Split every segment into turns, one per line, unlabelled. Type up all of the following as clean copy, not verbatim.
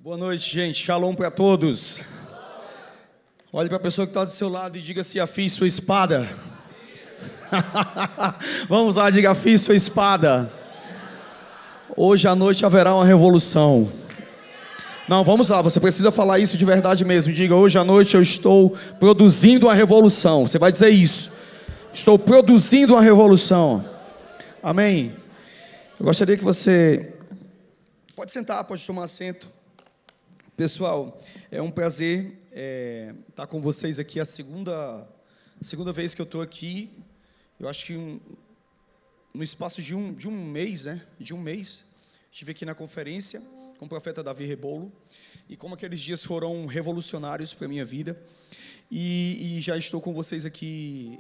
Boa noite, gente. Shalom para todos. Olhe para a pessoa que está do seu lado e diga assim: afie sua espada. Vamos lá, diga: afie sua espada. Hoje à noite haverá uma revolução. Não, vamos lá, você precisa falar isso de verdade mesmo. Diga: hoje à noite eu estou produzindo uma revolução. Você vai dizer isso: estou produzindo uma revolução. Amém? Eu gostaria que você... Pode sentar, pode tomar assento. Pessoal, é um prazer estar com vocês aqui. A segunda vez que eu estou aqui. Eu acho que no espaço de um mês, né? De um mês, estive aqui na conferência com o profeta Davi Rebolo. E como aqueles dias foram revolucionários para a minha vida. E já estou com vocês aqui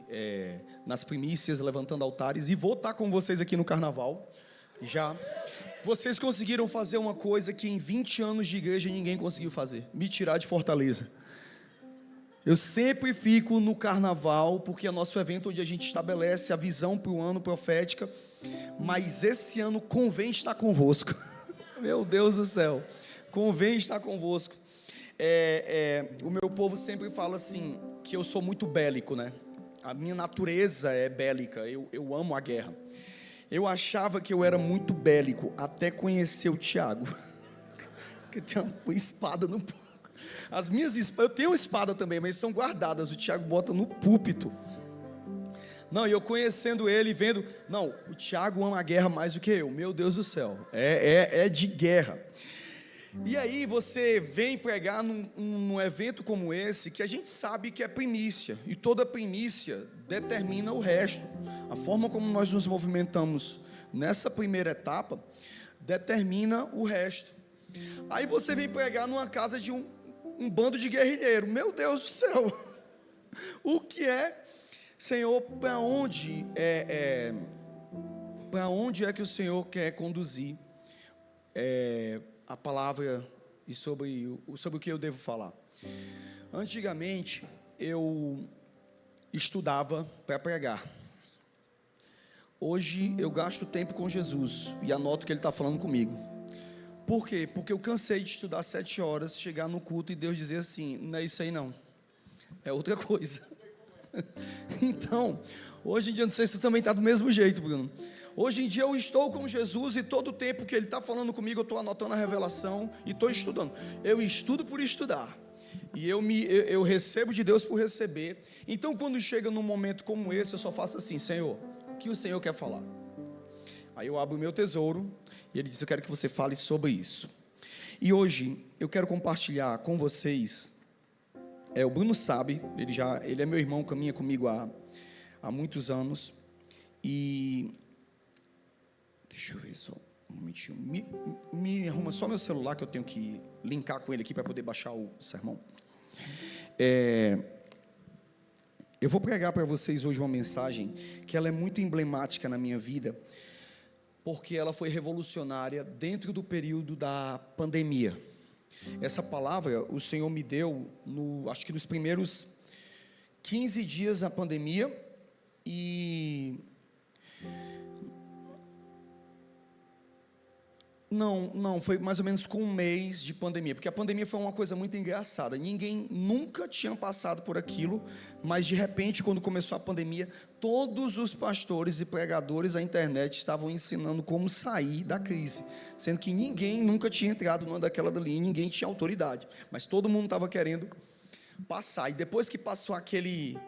nas primícias, levantando altares. E vou estar com vocês aqui no carnaval. Já. Vocês conseguiram fazer uma coisa que em 20 anos de igreja ninguém conseguiu fazer: me tirar de Fortaleza. Eu sempre fico no carnaval, porque é nosso evento onde a gente estabelece a visão para o ano profética. Mas esse ano convém estar convosco. Meu Deus do céu, convém estar convosco. O meu povo sempre fala assim, que eu sou muito bélico, né? A minha natureza é bélica, eu amo a guerra. Eu achava que eu era muito bélico, até conhecer o Tiago, que tem uma espada no... As minhas espadas, eu tenho uma espada também, mas são guardadas, o Tiago bota no púlpito. Não, e eu conhecendo ele, vendo... Não, o Tiago ama a guerra mais do que eu, meu Deus do céu, é de guerra. E aí você vem pregar num evento como esse, que a gente sabe que é primícia, e toda primícia determina o resto. A forma como nós nos movimentamos nessa primeira etapa determina o resto. Aí você vem pregar numa casa de um bando de guerrilheiros. Meu Deus do céu, o que é, Senhor? Para onde é que o Senhor quer conduzir a palavra e sobre o que eu devo falar? Antigamente eu estudava para pregar. Hoje eu gasto tempo com Jesus e anoto o que Ele está falando comigo. Por quê? Porque eu cansei de estudar 7 horas, chegar no culto e Deus dizer assim: não é isso aí não, é outra coisa. Então, hoje em dia, não sei se você também está do mesmo jeito, Bruno. Hoje em dia eu estou com Jesus e todo o tempo que Ele está falando comigo eu estou anotando a revelação e estou estudando. Eu estudo por estudar e eu recebo de Deus por receber. Então quando chega num momento como esse, eu só faço assim: Senhor, o que o Senhor quer falar? Aí eu abro o meu tesouro e Ele diz: eu quero que você fale sobre isso. E hoje eu quero compartilhar com vocês. O Bruno sabe, ele é meu irmão, caminha comigo há muitos anos. E deixa eu ver só um momentinho. Me arruma só meu celular, que eu tenho que linkar com ele aqui para poder baixar o sermão. Eu vou pregar para vocês hoje uma mensagem que ela é muito emblemática na minha vida, porque ela foi revolucionária dentro do período da pandemia. Essa palavra o Senhor me deu, acho que nos primeiros 15 dias da pandemia, e... Não, foi mais ou menos com um mês de pandemia, porque a pandemia foi uma coisa muito engraçada. Ninguém nunca tinha passado por aquilo, mas de repente, quando começou a pandemia, todos os pastores e pregadores da internet estavam ensinando como sair da crise, sendo que ninguém nunca tinha entrado numa daquela dali, ninguém tinha autoridade, mas todo mundo estava querendo passar. E depois que passou aquele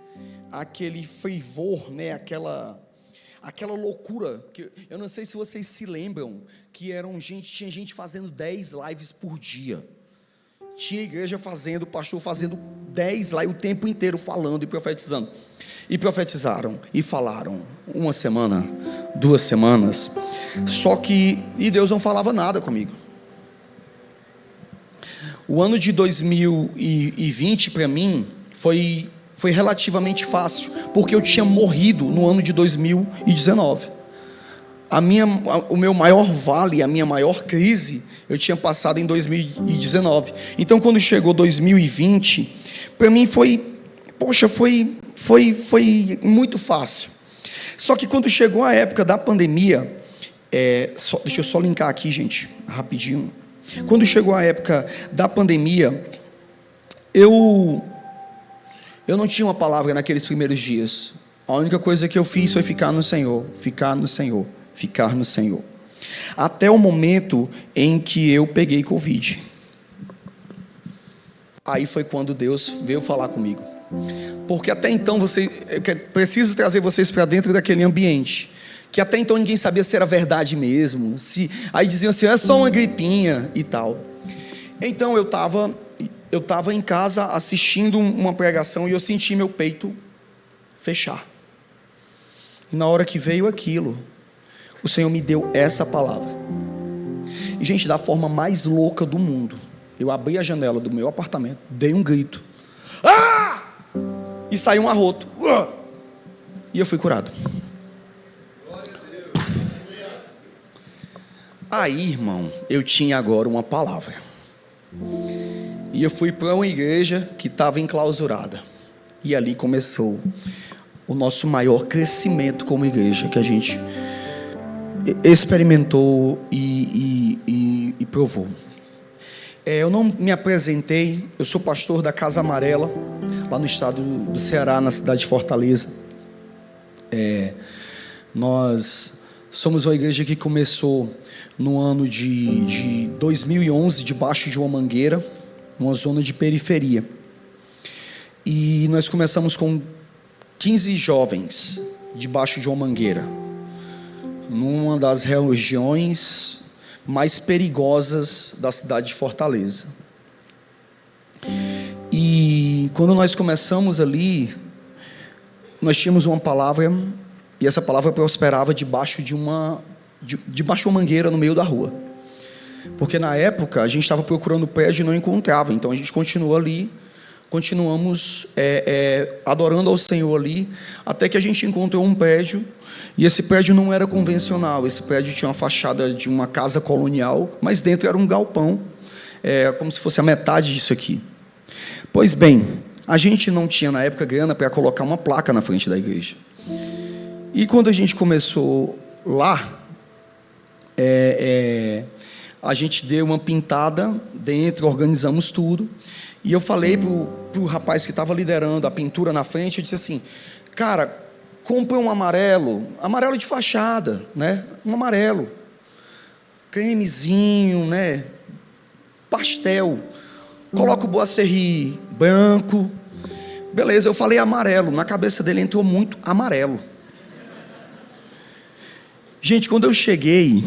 fervor, né, aquela loucura, que eu não sei se vocês se lembram, que tinha gente fazendo 10 lives por dia, tinha igreja fazendo, pastor fazendo 10 lives o tempo inteiro, falando e profetizando, e profetizaram, e falaram, 1 semana, 2 semanas, e Deus não falava nada comigo. O ano de 2020 para mim foi relativamente fácil, porque eu tinha morrido no ano de 2019. O meu maior vale, a minha maior crise, eu tinha passado em 2019. Então, quando chegou 2020, para mim foi muito fácil. Só que quando chegou a época da pandemia, deixa eu só linkar aqui, gente, rapidinho. Quando chegou a época da pandemia, eu não tinha uma palavra naqueles primeiros dias. A única coisa que eu fiz foi ficar no Senhor, ficar no Senhor, ficar no Senhor. Até o momento em que eu peguei Covid. Aí foi quando Deus veio falar comigo. Porque até então, eu preciso trazer vocês para dentro daquele ambiente. Que até então ninguém sabia se era verdade mesmo. Aí diziam assim, é só uma gripinha e tal. Então eu estava em casa assistindo uma pregação e eu senti meu peito fechar. E na hora que veio aquilo, o Senhor me deu essa palavra. E gente, da forma mais louca do mundo, eu abri a janela do meu apartamento, dei um grito. Ah! E saiu um arroto. E eu fui curado. Aí, irmão, eu tinha agora uma palavra. E eu fui para uma igreja que estava enclausurada. E ali começou o nosso maior crescimento como igreja, que a gente experimentou e provou. Eu não me apresentei, eu sou pastor da Casa Amarela, lá no estado do Ceará, na cidade de Fortaleza. Nós somos uma igreja que começou no ano de 2011, debaixo de uma mangueira, numa zona de periferia. E nós começamos com 15 jovens, debaixo de uma mangueira, numa das regiões mais perigosas da cidade de Fortaleza. E quando nós começamos ali, nós tínhamos uma palavra, e essa palavra prosperava debaixo de uma mangueira no meio da rua. Porque na época a gente estava procurando prédio e não encontrava, então a gente continuou ali, continuamos adorando ao Senhor ali, até que a gente encontrou um prédio, e esse prédio não era convencional, esse prédio tinha uma fachada de uma casa colonial, mas dentro era um galpão, como se fosse a metade disso aqui. Pois bem, a gente não tinha na época grana para colocar uma placa na frente da igreja. E quando a gente começou lá, a gente deu uma pintada dentro, organizamos tudo, e eu falei pro rapaz que estava liderando a pintura na frente, eu disse assim, cara, compra um amarelo de fachada, né? Um amarelo, cremezinho, né? Pastel, coloca o boisserri branco, beleza, eu falei amarelo, na cabeça dele entrou muito amarelo. Gente, quando eu cheguei,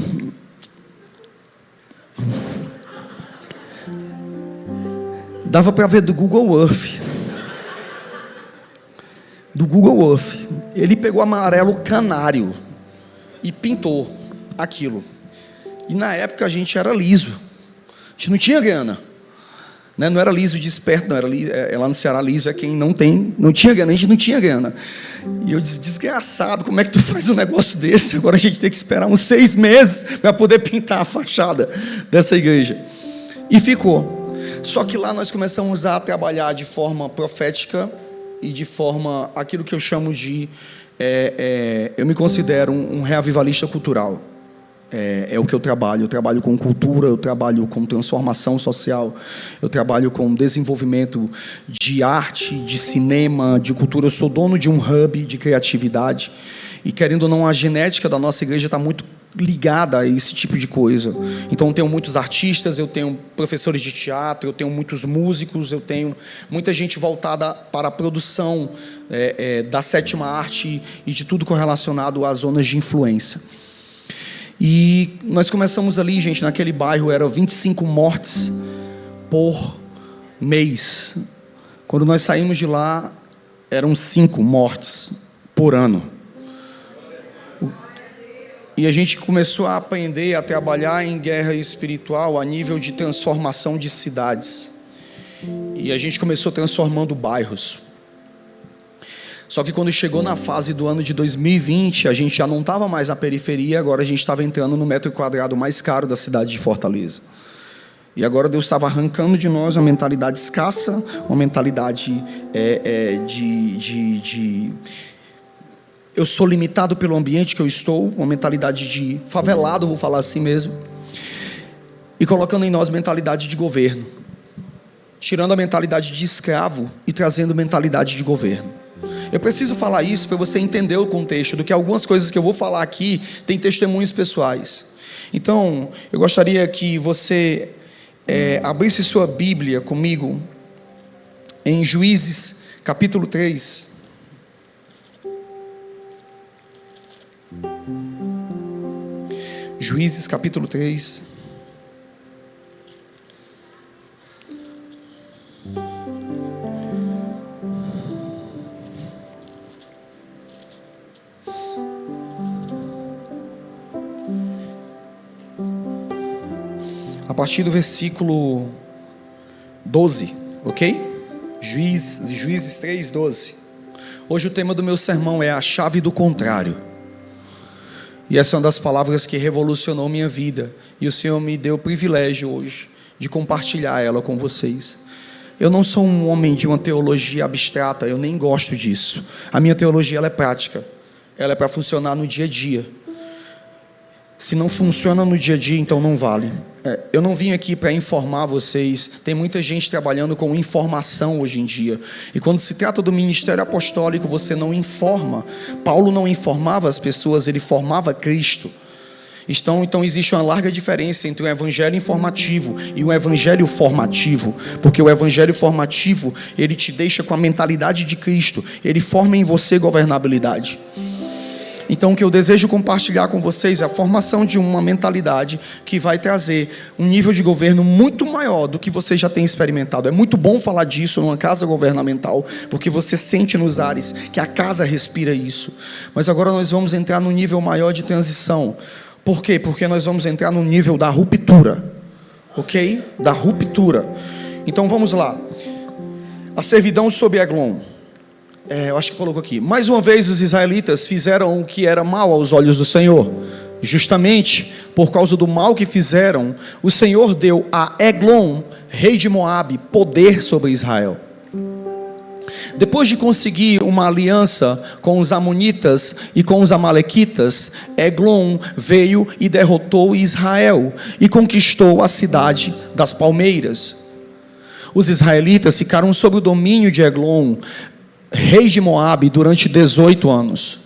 dava para ver do Google Earth. Ele pegou amarelo canário e pintou aquilo. E na época a gente era liso. A gente não tinha grana. Né? Não era liso de esperto, não. Lá no Ceará, liso é quem não tinha grana. A gente não tinha grana. E eu disse, desgraçado, como é que tu faz um negócio desse? Agora a gente tem que esperar uns 6 meses para poder pintar a fachada dessa igreja. E ficou. Só que lá nós começamos a trabalhar de forma profética e de forma, aquilo que eu chamo de, eu me considero um reavivalista cultural. É o que eu trabalho com cultura, eu trabalho com transformação social, eu trabalho com desenvolvimento de arte, de cinema, de cultura. Eu sou dono de um hub de criatividade e, querendo ou não, a genética da nossa igreja está muito ligada a esse tipo de coisa. Então eu tenho muitos artistas, eu tenho professores de teatro, eu tenho muitos músicos, eu tenho muita gente voltada para a produção da sétima arte e de tudo correlacionado às zonas de influência. E nós começamos ali, gente, naquele bairro, eram 25 mortes por mês. Quando nós saímos de lá, eram 5 mortes por ano. E a gente começou a aprender a trabalhar em guerra espiritual a nível de transformação de cidades. E a gente começou transformando bairros. Só que quando chegou na fase do ano de 2020, a gente já não estava mais na periferia, agora a gente estava entrando no metro quadrado mais caro da cidade de Fortaleza. E agora Deus estava arrancando de nós uma mentalidade escassa, uma mentalidade eu sou limitado pelo ambiente que eu estou, uma mentalidade de favelado, vou falar assim mesmo. E e colocando em nós mentalidade de governo, tirando a mentalidade de escravo e trazendo mentalidade de governo. Eu preciso falar isso para você entender o contexto, do que algumas coisas que eu vou falar aqui têm testemunhos pessoais. Então, eu gostaria que você abrisse sua Bíblia comigo em Juízes, capítulo 3. Juízes, capítulo 3. A partir do versículo 12, ok? Juízes 3, 12. Hoje o tema do meu sermão é a chave do contrário. E essa é uma das palavras que revolucionou minha vida. E o Senhor me deu o privilégio hoje de compartilhar ela com vocês. Eu não sou um homem de uma teologia abstrata, eu nem gosto disso. A minha teologia ela é prática. Ela é para funcionar no dia a dia. Se não funciona no dia a dia, então não vale. Eu não vim aqui para informar vocês. Tem muita gente trabalhando com informação hoje em dia. E quando se trata do ministério apostólico, você não informa. Paulo não informava as pessoas, ele formava Cristo. Então existe uma larga diferença entre um evangelho informativo e um evangelho formativo. Porque o evangelho formativo, ele te deixa com a mentalidade de Cristo. Ele forma em você governabilidade. Então o que eu desejo compartilhar com vocês é a formação de uma mentalidade que vai trazer um nível de governo muito maior do que você já tem experimentado. É muito bom falar disso numa casa governamental, porque você sente nos ares que a casa respira isso. Mas agora nós vamos entrar no nível maior de transição. Por quê? Porque nós vamos entrar no nível da ruptura. Ok? Da ruptura. Então vamos lá. A servidão sob Eglon. Eu acho que colocou aqui. Mais uma vez os israelitas fizeram o que era mal aos olhos do Senhor. Justamente por causa do mal que fizeram, o Senhor deu a Eglon, rei de Moabe, poder sobre Israel. Depois de conseguir uma aliança com os amonitas e com os amalequitas, Eglon veio e derrotou Israel e conquistou a cidade das palmeiras. Os israelitas ficaram sob o domínio de Eglon, rei de Moabe, durante 18 anos.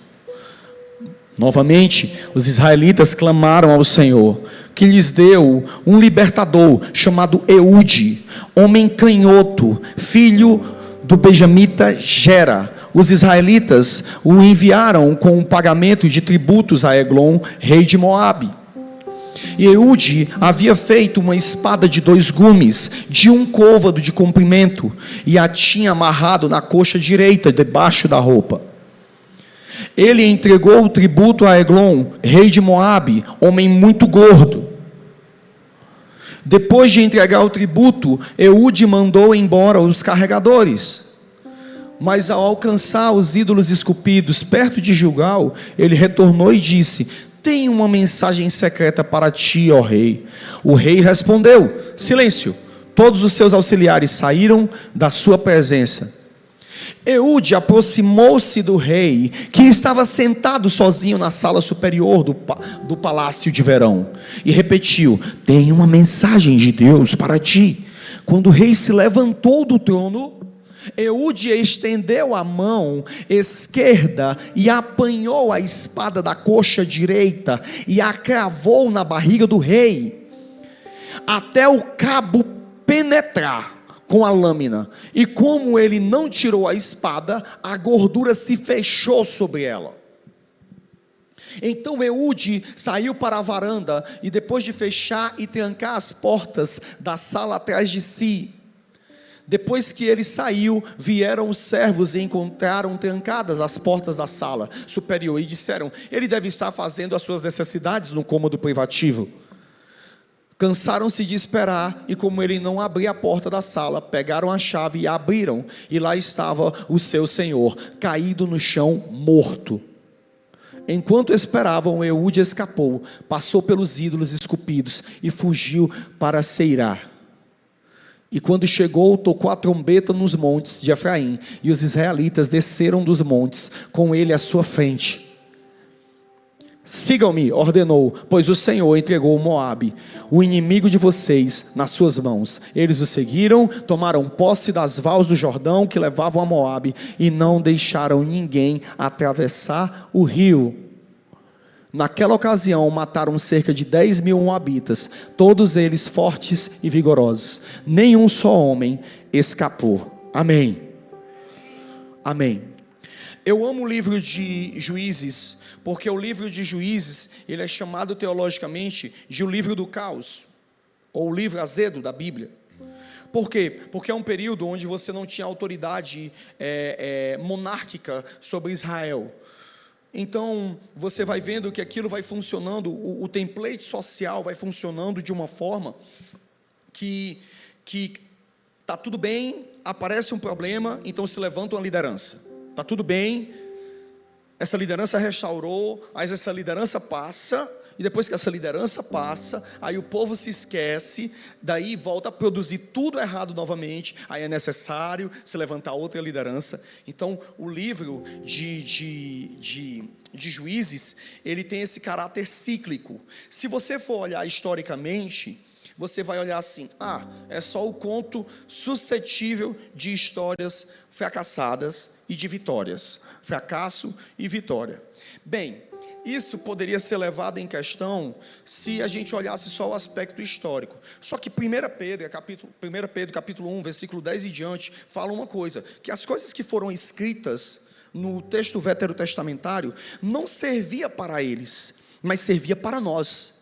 Novamente, os israelitas clamaram ao Senhor, que lhes deu um libertador chamado Eude, homem canhoto, filho do benjamita Gera. Os israelitas o enviaram com o pagamento de tributos a Eglon, rei de Moabe. E Eude havia feito uma espada de 2 gumes, de 1 côvado de comprimento, e a tinha amarrado na coxa direita, debaixo da roupa. Ele entregou o tributo a Eglon, rei de Moabe, homem muito gordo. Depois de entregar o tributo, Eude mandou embora os carregadores. Mas ao alcançar os ídolos esculpidos perto de Gilgal, ele retornou e disse: tenho uma mensagem secreta para ti, ó rei. O rei respondeu: silêncio. Todos os seus auxiliares saíram da sua presença. Eude aproximou-se do rei, que estava sentado sozinho na sala superior do palácio de verão, e repetiu: tenho uma mensagem de Deus para ti. Quando o rei se levantou do trono, Eude estendeu a mão esquerda e apanhou a espada da coxa direita e a cravou na barriga do rei, até o cabo penetrar com a lâmina. E como ele não tirou a espada, a gordura se fechou sobre ela. Então Eude saiu para a varanda e, depois de fechar e trancar as portas da sala atrás de si, depois que ele saiu, vieram os servos e encontraram trancadas as portas da sala superior e disseram: ele deve estar fazendo as suas necessidades no cômodo privativo. Cansaram-se de esperar, e como ele não abria a porta da sala, pegaram a chave e a abriram, e lá estava o seu senhor, caído no chão, morto. Enquanto esperavam, Eude escapou, passou pelos ídolos esculpidos e fugiu para Seirá. E quando chegou, tocou a trombeta nos montes de Efraim, e os israelitas desceram dos montes, com ele à sua frente. Sigam-me, ordenou, pois o Senhor entregou Moabe, o inimigo de vocês, nas suas mãos. Eles o seguiram, tomaram posse das vals do Jordão que levavam a Moabe e não deixaram ninguém atravessar o rio. Naquela ocasião mataram cerca de 10.000 moabitas, todos eles fortes e vigorosos. Nenhum só homem escapou. Amém. Amém. Eu amo o livro de Juízes, porque o livro de Juízes, ele é chamado teologicamente de o livro do caos, ou o livro azedo da Bíblia. Por quê? Porque é um período onde você não tinha autoridade monárquica sobre Israel. Então, você vai vendo que aquilo vai funcionando, o template social vai funcionando de uma forma que está tudo bem, aparece um problema, então se levanta uma liderança. Está tudo bem, essa liderança restaurou, mas essa liderança passa, e depois que essa liderança passa, aí o povo se esquece, daí volta a produzir tudo errado novamente, aí é necessário se levantar outra liderança. Então o livro de Juízes, ele tem esse caráter cíclico. Se você for olhar historicamente, você vai olhar assim, é só o conto suscetível de histórias fracassadas e de vitórias, fracasso e vitória. Bem, isso poderia ser levado em questão se a gente olhasse só o aspecto histórico. Só que 1 Pedro capítulo 1, versículo 10 e diante, fala uma coisa, que as coisas que foram escritas no texto veterotestamentário não servia para eles, mas servia para nós.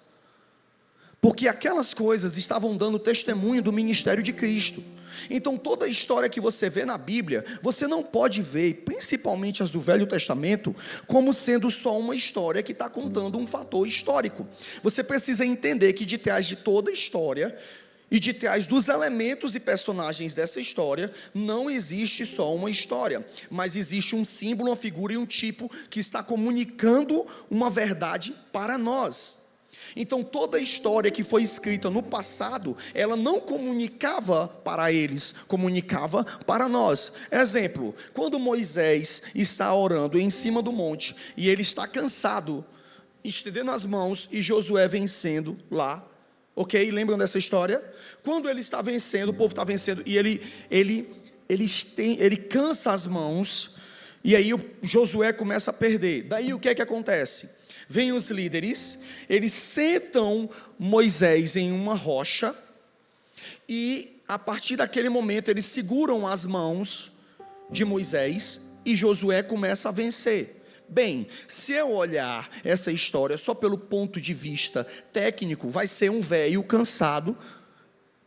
Porque aquelas coisas estavam dando testemunho do ministério de Cristo. Então toda a história que você vê na Bíblia, você não pode ver, principalmente as do Velho Testamento, como sendo só uma história que está contando um fator histórico. Você precisa entender que de trás de toda a história, e de trás dos elementos e personagens dessa história, não existe só uma história, mas existe um símbolo, uma figura e um tipo que está comunicando uma verdade para nós. Então toda a história que foi escrita no passado, ela não comunicava para eles, comunicava para nós. Exemplo, quando Moisés está orando em cima do monte, e ele está cansado, estendendo as mãos, e Josué vencendo lá, ok? Lembram dessa história? Quando ele está vencendo, o povo está vencendo, e ele cansa as mãos, e aí o Josué começa a perder. Daí o que é que acontece? Vêm os líderes, eles sentam Moisés em uma rocha, e a partir daquele momento eles seguram as mãos de Moisés, e Josué começa a vencer. Bem, se eu olhar essa história só pelo ponto de vista técnico, vai ser um velho cansado,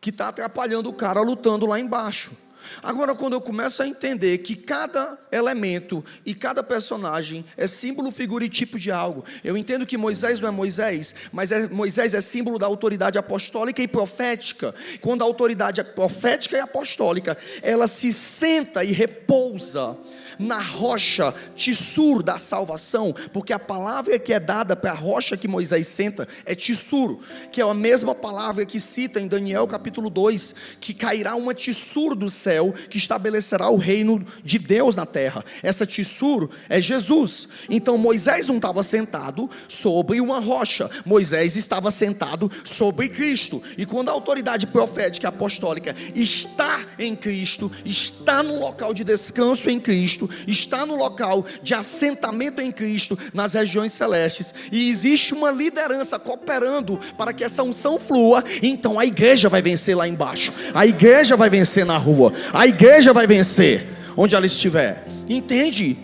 que está atrapalhando o cara lutando lá embaixo. Agora, quando eu começo a entender que cada elemento e cada personagem é símbolo, figura e tipo de algo, eu entendo que Moisés não é Moisés, mas Moisés é símbolo da autoridade apostólica e profética. Quando a autoridade é profética e apostólica, ela se senta e repousa na rocha tissur da salvação, porque a palavra que é dada para a rocha que Moisés senta é tissur, que é a mesma palavra que cita em Daniel capítulo 2, que cairá uma tissur do céu, que estabelecerá o reino de Deus na terra. Essa tissur é Jesus. Então Moisés não estava sentado sobre uma rocha, Moisés estava sentado sobre Cristo. E quando a autoridade profética e apostólica está em Cristo, está no local de descanso em Cristo, está no local de assentamento em Cristo, nas regiões celestes, e existe uma liderança cooperando para que essa unção flua, então a igreja vai vencer lá embaixo, a igreja vai vencer na rua, a igreja vai vencer onde ela estiver. Entende?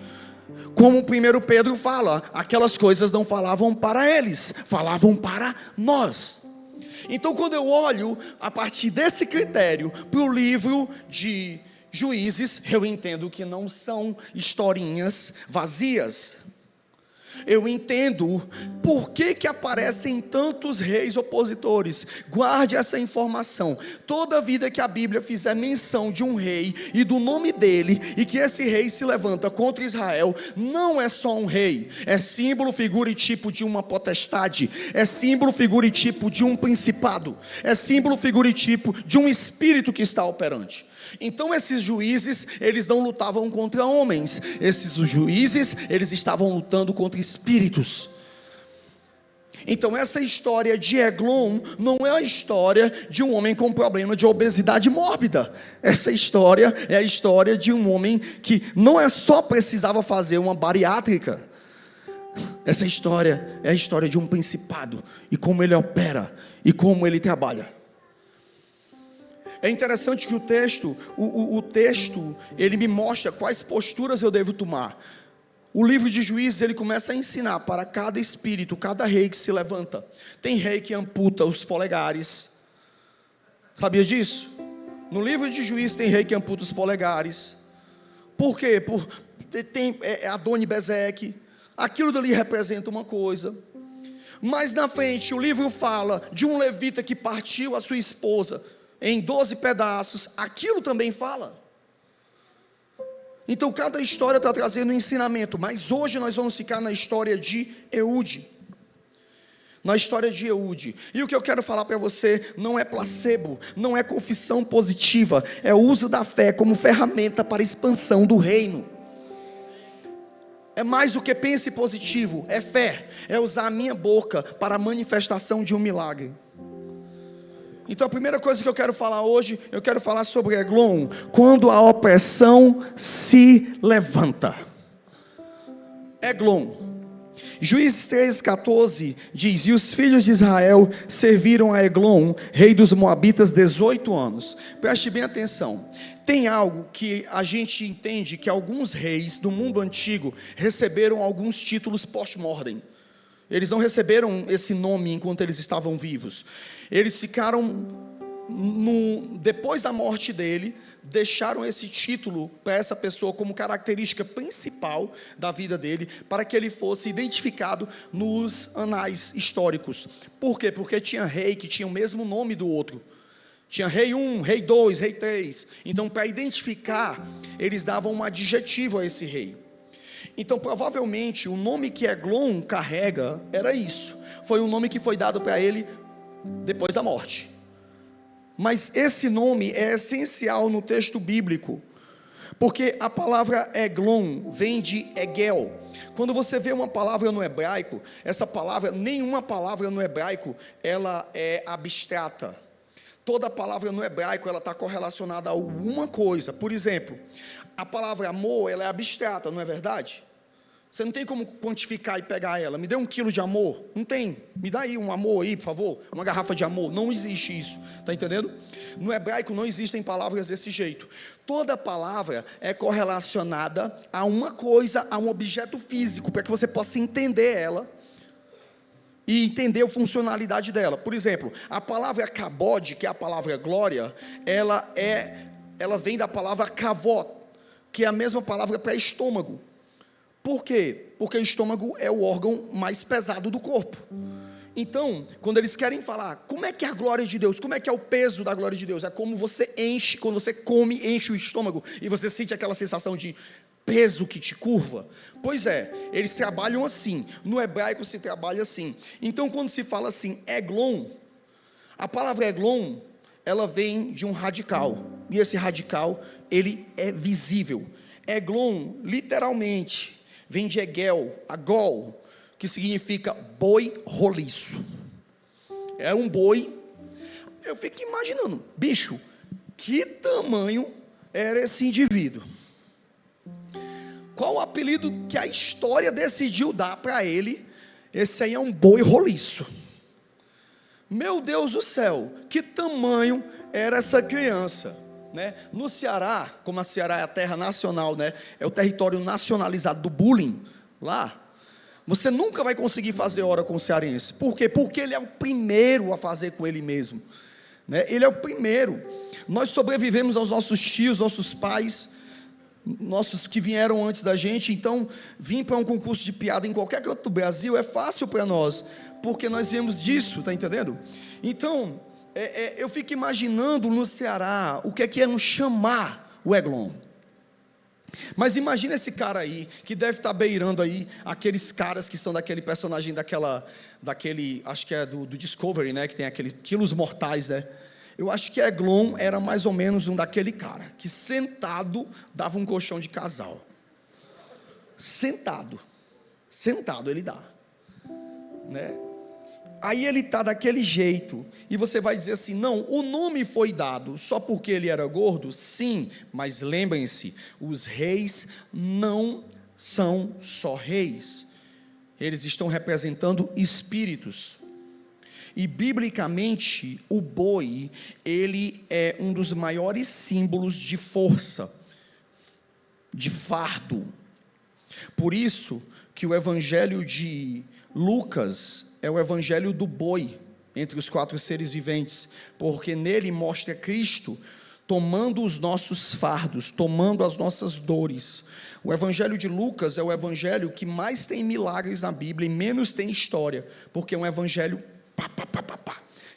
Como o 1 Pedro fala, aquelas coisas não falavam para eles, falavam para nós. Então quando eu olho a partir desse critério para o livro de Juízes, eu entendo que não são historinhas vazias. Eu entendo por que aparecem tantos reis opositores. Guarde essa informação. Toda vida que a Bíblia fizer menção de um rei e do nome dele, e que esse rei se levanta contra Israel, não é só um rei, é símbolo, figura e tipo de uma potestade, é símbolo, figura e tipo de um principado, é símbolo, figura e tipo de um espírito que está operante. Então esses juízes, eles não lutavam contra homens, esses juízes, eles estavam lutando contra espíritos. Então essa história de Eglon não é a história de um homem com problema de obesidade mórbida. Essa história é a história de um homem que não é só precisava fazer uma bariátrica. Essa história é a história de um principado e como ele opera e como ele trabalha. É interessante que o texto, ele me mostra quais posturas eu devo tomar. O livro de Juízes, ele começa a ensinar para cada espírito, cada rei que se levanta. Tem rei que amputa os polegares. Sabia disso? No livro de Juízes tem rei que amputa os polegares. Por quê? Tem Adoni-Bezeque. Aquilo dali representa uma coisa. Mas na frente o livro fala de um levita que partiu a sua esposa em 12 pedaços. Aquilo também fala. Então cada história está trazendo um ensinamento. Mas hoje nós vamos ficar na história de Eude. Na história de Eude. E o que eu quero falar para você não é placebo, não é confissão positiva, é o uso da fé como ferramenta para a expansão do reino. É mais do que pense positivo, é fé, é usar a minha boca para a manifestação de um milagre. Então a primeira coisa que eu quero falar hoje, eu quero falar sobre Eglon, quando a opressão se levanta. Eglon. Juízes 3,14 diz: e os filhos de Israel serviram a Eglon, rei dos Moabitas, 18 anos. Preste bem atenção. Tem algo que a gente entende que alguns reis do mundo antigo receberam alguns títulos post-mortem. Eles não receberam esse nome enquanto eles estavam vivos. Eles ficaram, depois da morte dele, deixaram esse título para essa pessoa como característica principal da vida dele, para que ele fosse identificado nos anais históricos. Por quê? Porque tinha rei que tinha o mesmo nome do outro. Tinha rei 1, rei 2, rei 3. Então, para identificar, eles davam um adjetivo a esse rei. Então provavelmente o nome que Eglon carrega era isso. Foi um nome que foi dado para ele depois da morte. Mas esse nome é essencial no texto bíblico, porque a palavra Eglon vem de Egel. Quando você vê uma palavra no hebraico, essa palavra, nenhuma palavra no hebraico, ela é abstrata. Toda palavra no hebraico, ela está correlacionada a alguma coisa. Por exemplo, a palavra amor, ela é abstrata, não é verdade? Você não tem como quantificar e pegar ela. Me dê 1 quilo de amor. Não tem. Me dá aí um amor aí, por favor. Uma garrafa de amor. Não existe isso. Está entendendo? No hebraico não existem palavras desse jeito. Toda palavra é correlacionada a uma coisa, a um objeto físico, para que você possa entender ela e entender a funcionalidade dela. Por exemplo, a palavra kabod, que é a palavra glória, ela vem da palavra kavod, que é a mesma palavra para estômago. Por quê? Porque o estômago é o órgão mais pesado do corpo. Então, quando eles querem falar, como é que é a glória de Deus? Como é que é o peso da glória de Deus? É como você enche, quando você come, enche o estômago, e você sente aquela sensação de peso que te curva. Pois é, eles trabalham assim. No hebraico se trabalha assim. Então, quando se fala assim, Eglon, a palavra Eglon, ela vem de um radical. E esse radical, ele é visível. Eglon, literalmente, vem de Egel, Agol, que significa boi roliço. É um boi. Eu fico imaginando, bicho, que tamanho era esse indivíduo? Qual o apelido que a história decidiu dar para ele? Esse aí é um boi roliço. Meu Deus do céu, que tamanho era essa criança? Né? No Ceará, como a Ceará é a terra nacional, né? É o território nacionalizado do bullying, lá, você nunca vai conseguir fazer hora com o cearense. Por quê? Porque ele é o primeiro a fazer com ele mesmo, né? Ele é o primeiro. Nós sobrevivemos aos nossos tios, nossos pais, nossos que vieram antes da gente. Então, vir para um concurso de piada em qualquer canto do Brasil é fácil para nós, porque nós viemos disso, tá entendendo? Então, eu fico imaginando no Ceará o que é nos chamar o Eglon. Mas imagina esse cara aí, que deve estar beirando aí aqueles caras que são daquele personagem daquele, acho que é do Discovery, né, que tem aqueles quilos mortais, né? Eu acho que Eglon era mais ou menos um daquele cara, que sentado dava um colchão de casal. Sentado ele dá, né? Aí ele está daquele jeito, e você vai dizer assim: não, o nome foi dado só porque ele era gordo? Sim, mas lembrem-se, os reis não são só reis, eles estão representando espíritos. E biblicamente, o boi, ele é um dos maiores símbolos de força, de fardo. Por isso que o evangelho de Lucas é o evangelho do boi entre os 4 seres viventes, porque nele mostra Cristo tomando os nossos fardos, tomando as nossas dores. O evangelho de Lucas é o evangelho que mais tem milagres na Bíblia e menos tem história, porque é um evangelho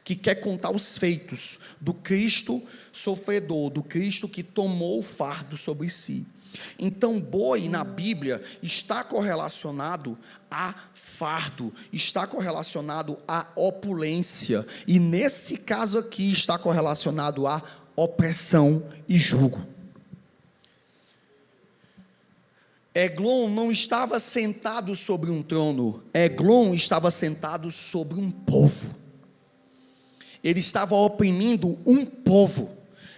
que quer contar os feitos do Cristo sofredor, do Cristo que tomou o fardo sobre si. Então, boi na Bíblia está correlacionado a fardo, está correlacionado a opulência, e nesse caso aqui está correlacionado a opressão e jugo. Eglon não estava sentado sobre um trono, Eglon estava sentado sobre um povo. Ele estava oprimindo um povo.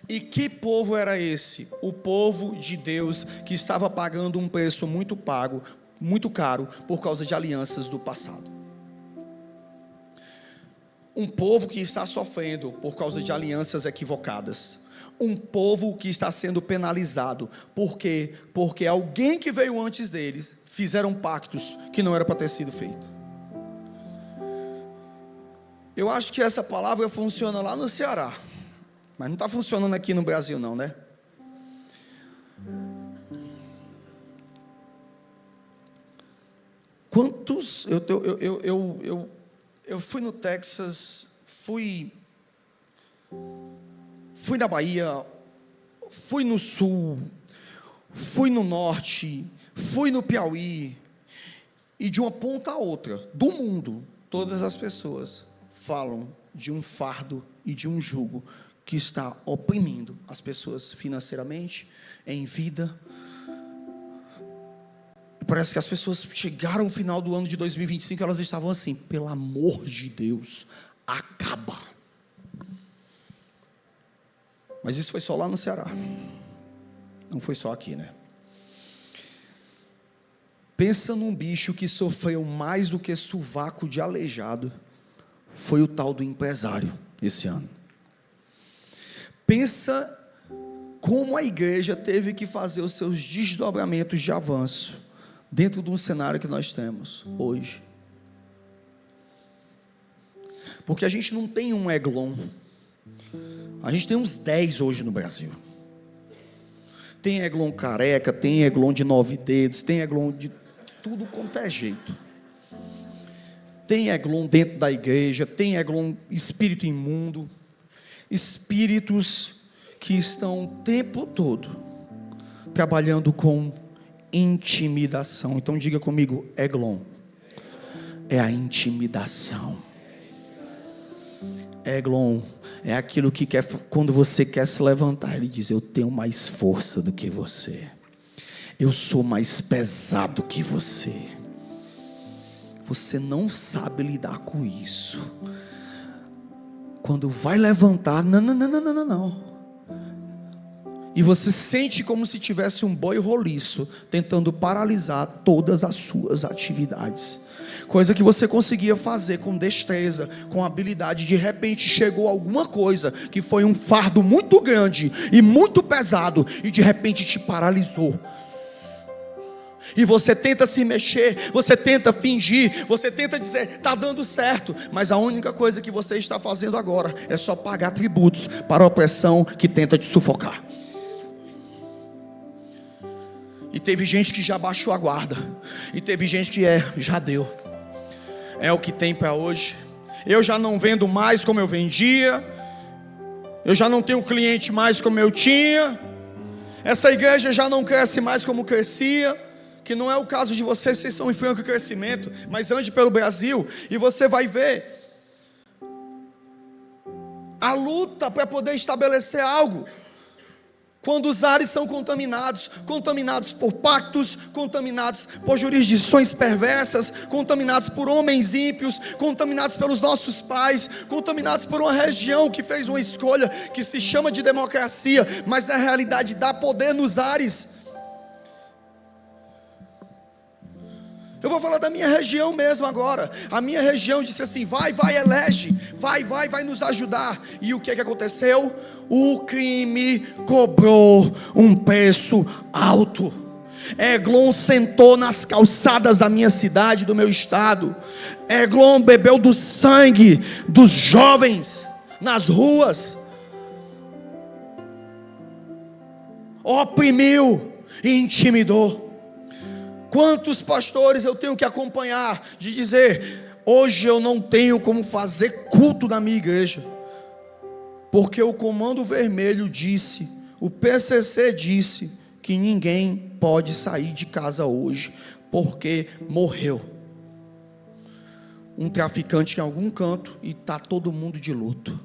E que povo era esse? O povo de Deus, que estava pagando um preço muito caro, por causa de alianças do passado. Um povo que está sofrendo por causa de alianças equivocadas. Um povo que está sendo penalizado. Por quê? Porque alguém que veio antes deles fizeram pactos que não era para ter sido feito. Eu acho que essa palavra funciona lá no Ceará, mas não está funcionando aqui no Brasil não, né? Quantos, eu fui no Texas, fui na Bahia, fui no Sul, fui no Norte, fui no Piauí, e de uma ponta a outra, do mundo, todas as pessoas falam de um fardo e de um jugo que está oprimindo as pessoas financeiramente, em vida. Parece que as pessoas chegaram ao final do ano de 2025, elas estavam assim: pelo amor de Deus, acaba. Mas isso foi só lá no Ceará, não foi só aqui, né? Pensa num bicho que sofreu mais do que sovaco de aleijado, foi o tal do empresário esse ano. Pensa como a igreja teve que fazer os seus desdobramentos de avanço dentro de um cenário que nós temos hoje. Porque a gente não tem um Eglon, a gente tem uns 10 hoje no Brasil. Tem Eglon careca, tem Eglon de 9 dedos, tem Eglon de tudo quanto é jeito. Tem Eglon dentro da igreja, tem Eglon espírito imundo, espíritos que estão o tempo todo trabalhando com intimidação. Então diga comigo: Eglon é a intimidação. Eglon é aquilo que quer, quando você quer se levantar, ele diz: eu tenho mais força do que você, eu sou mais pesado que você. Você não sabe lidar com isso. Quando vai levantar, não. E você sente como se tivesse um boi roliço tentando paralisar todas as suas atividades. Coisa que você conseguia fazer com destreza, com habilidade. De repente chegou alguma coisa que foi um fardo muito grande e muito pesado, e de repente te paralisou. E você tenta se mexer, você tenta fingir, você tenta dizer: está dando certo, mas a única coisa que você está fazendo agora é só pagar tributos para a opressão que tenta te sufocar. E teve gente que já baixou a guarda, e teve gente que já deu, é o que tem para hoje. Eu já não vendo mais como eu vendia, eu já não tenho cliente mais como eu tinha, essa igreja já não cresce mais como crescia. Que não é o caso de vocês, vocês estão em franco crescimento, mas ande pelo Brasil e você vai ver a luta para poder estabelecer algo. Quando os ares são contaminados por pactos, contaminados por jurisdições perversas, contaminados por homens ímpios, contaminados pelos nossos pais, contaminados por uma região que fez uma escolha que se chama de democracia, mas na realidade dá poder nos ares. Eu vou falar da minha região mesmo agora. A minha região disse assim: vai, elege, vai nos ajudar. E o que aconteceu? O crime cobrou um preço alto. Eglon sentou nas calçadas da minha cidade, do meu estado. Eglon bebeu do sangue dos jovens nas ruas, oprimiu e intimidou. Quantos pastores eu tenho que acompanhar de dizer: hoje eu não tenho como fazer culto na minha igreja, porque o Comando Vermelho disse, o PCC disse, que ninguém pode sair de casa hoje, porque morreu um traficante em algum canto e está todo mundo de luto.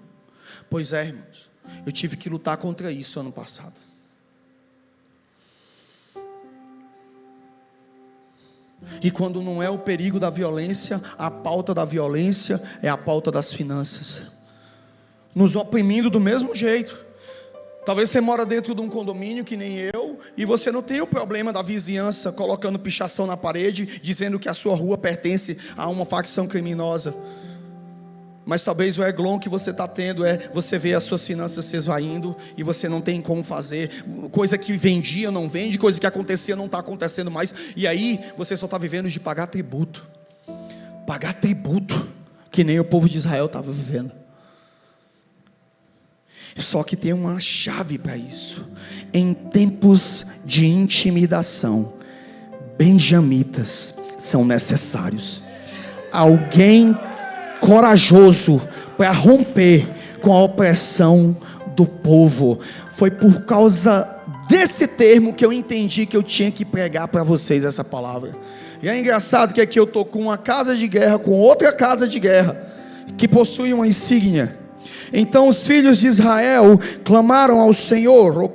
Pois é, irmãos, eu tive que lutar contra isso ano passado. E quando não é o perigo da violência, a pauta da violência é a pauta das finanças, nos oprimindo do mesmo jeito. Talvez você mora dentro de um condomínio que nem eu, e você não tem o problema da vizinhança colocando pichação na parede, dizendo que a sua rua pertence a uma facção criminosa. Mas talvez o Eglon que você está tendo você vê as suas finanças se esvaindo e você não tem como fazer. Coisa que vendia não vende, coisa que acontecia não está acontecendo mais. E aí você só está vivendo de pagar tributo. Pagar tributo, que nem o povo de Israel estava vivendo. Só que tem uma chave para isso. Em tempos de intimidação, benjamitas são necessários. Alguém corajoso para romper com a opressão do povo. Foi por causa desse termo que eu entendi que eu tinha que pregar para vocês essa palavra. E é engraçado que aqui eu estou com uma casa de guerra, com outra casa de guerra, que possui uma insígnia. Então os filhos de Israel clamaram ao Senhor,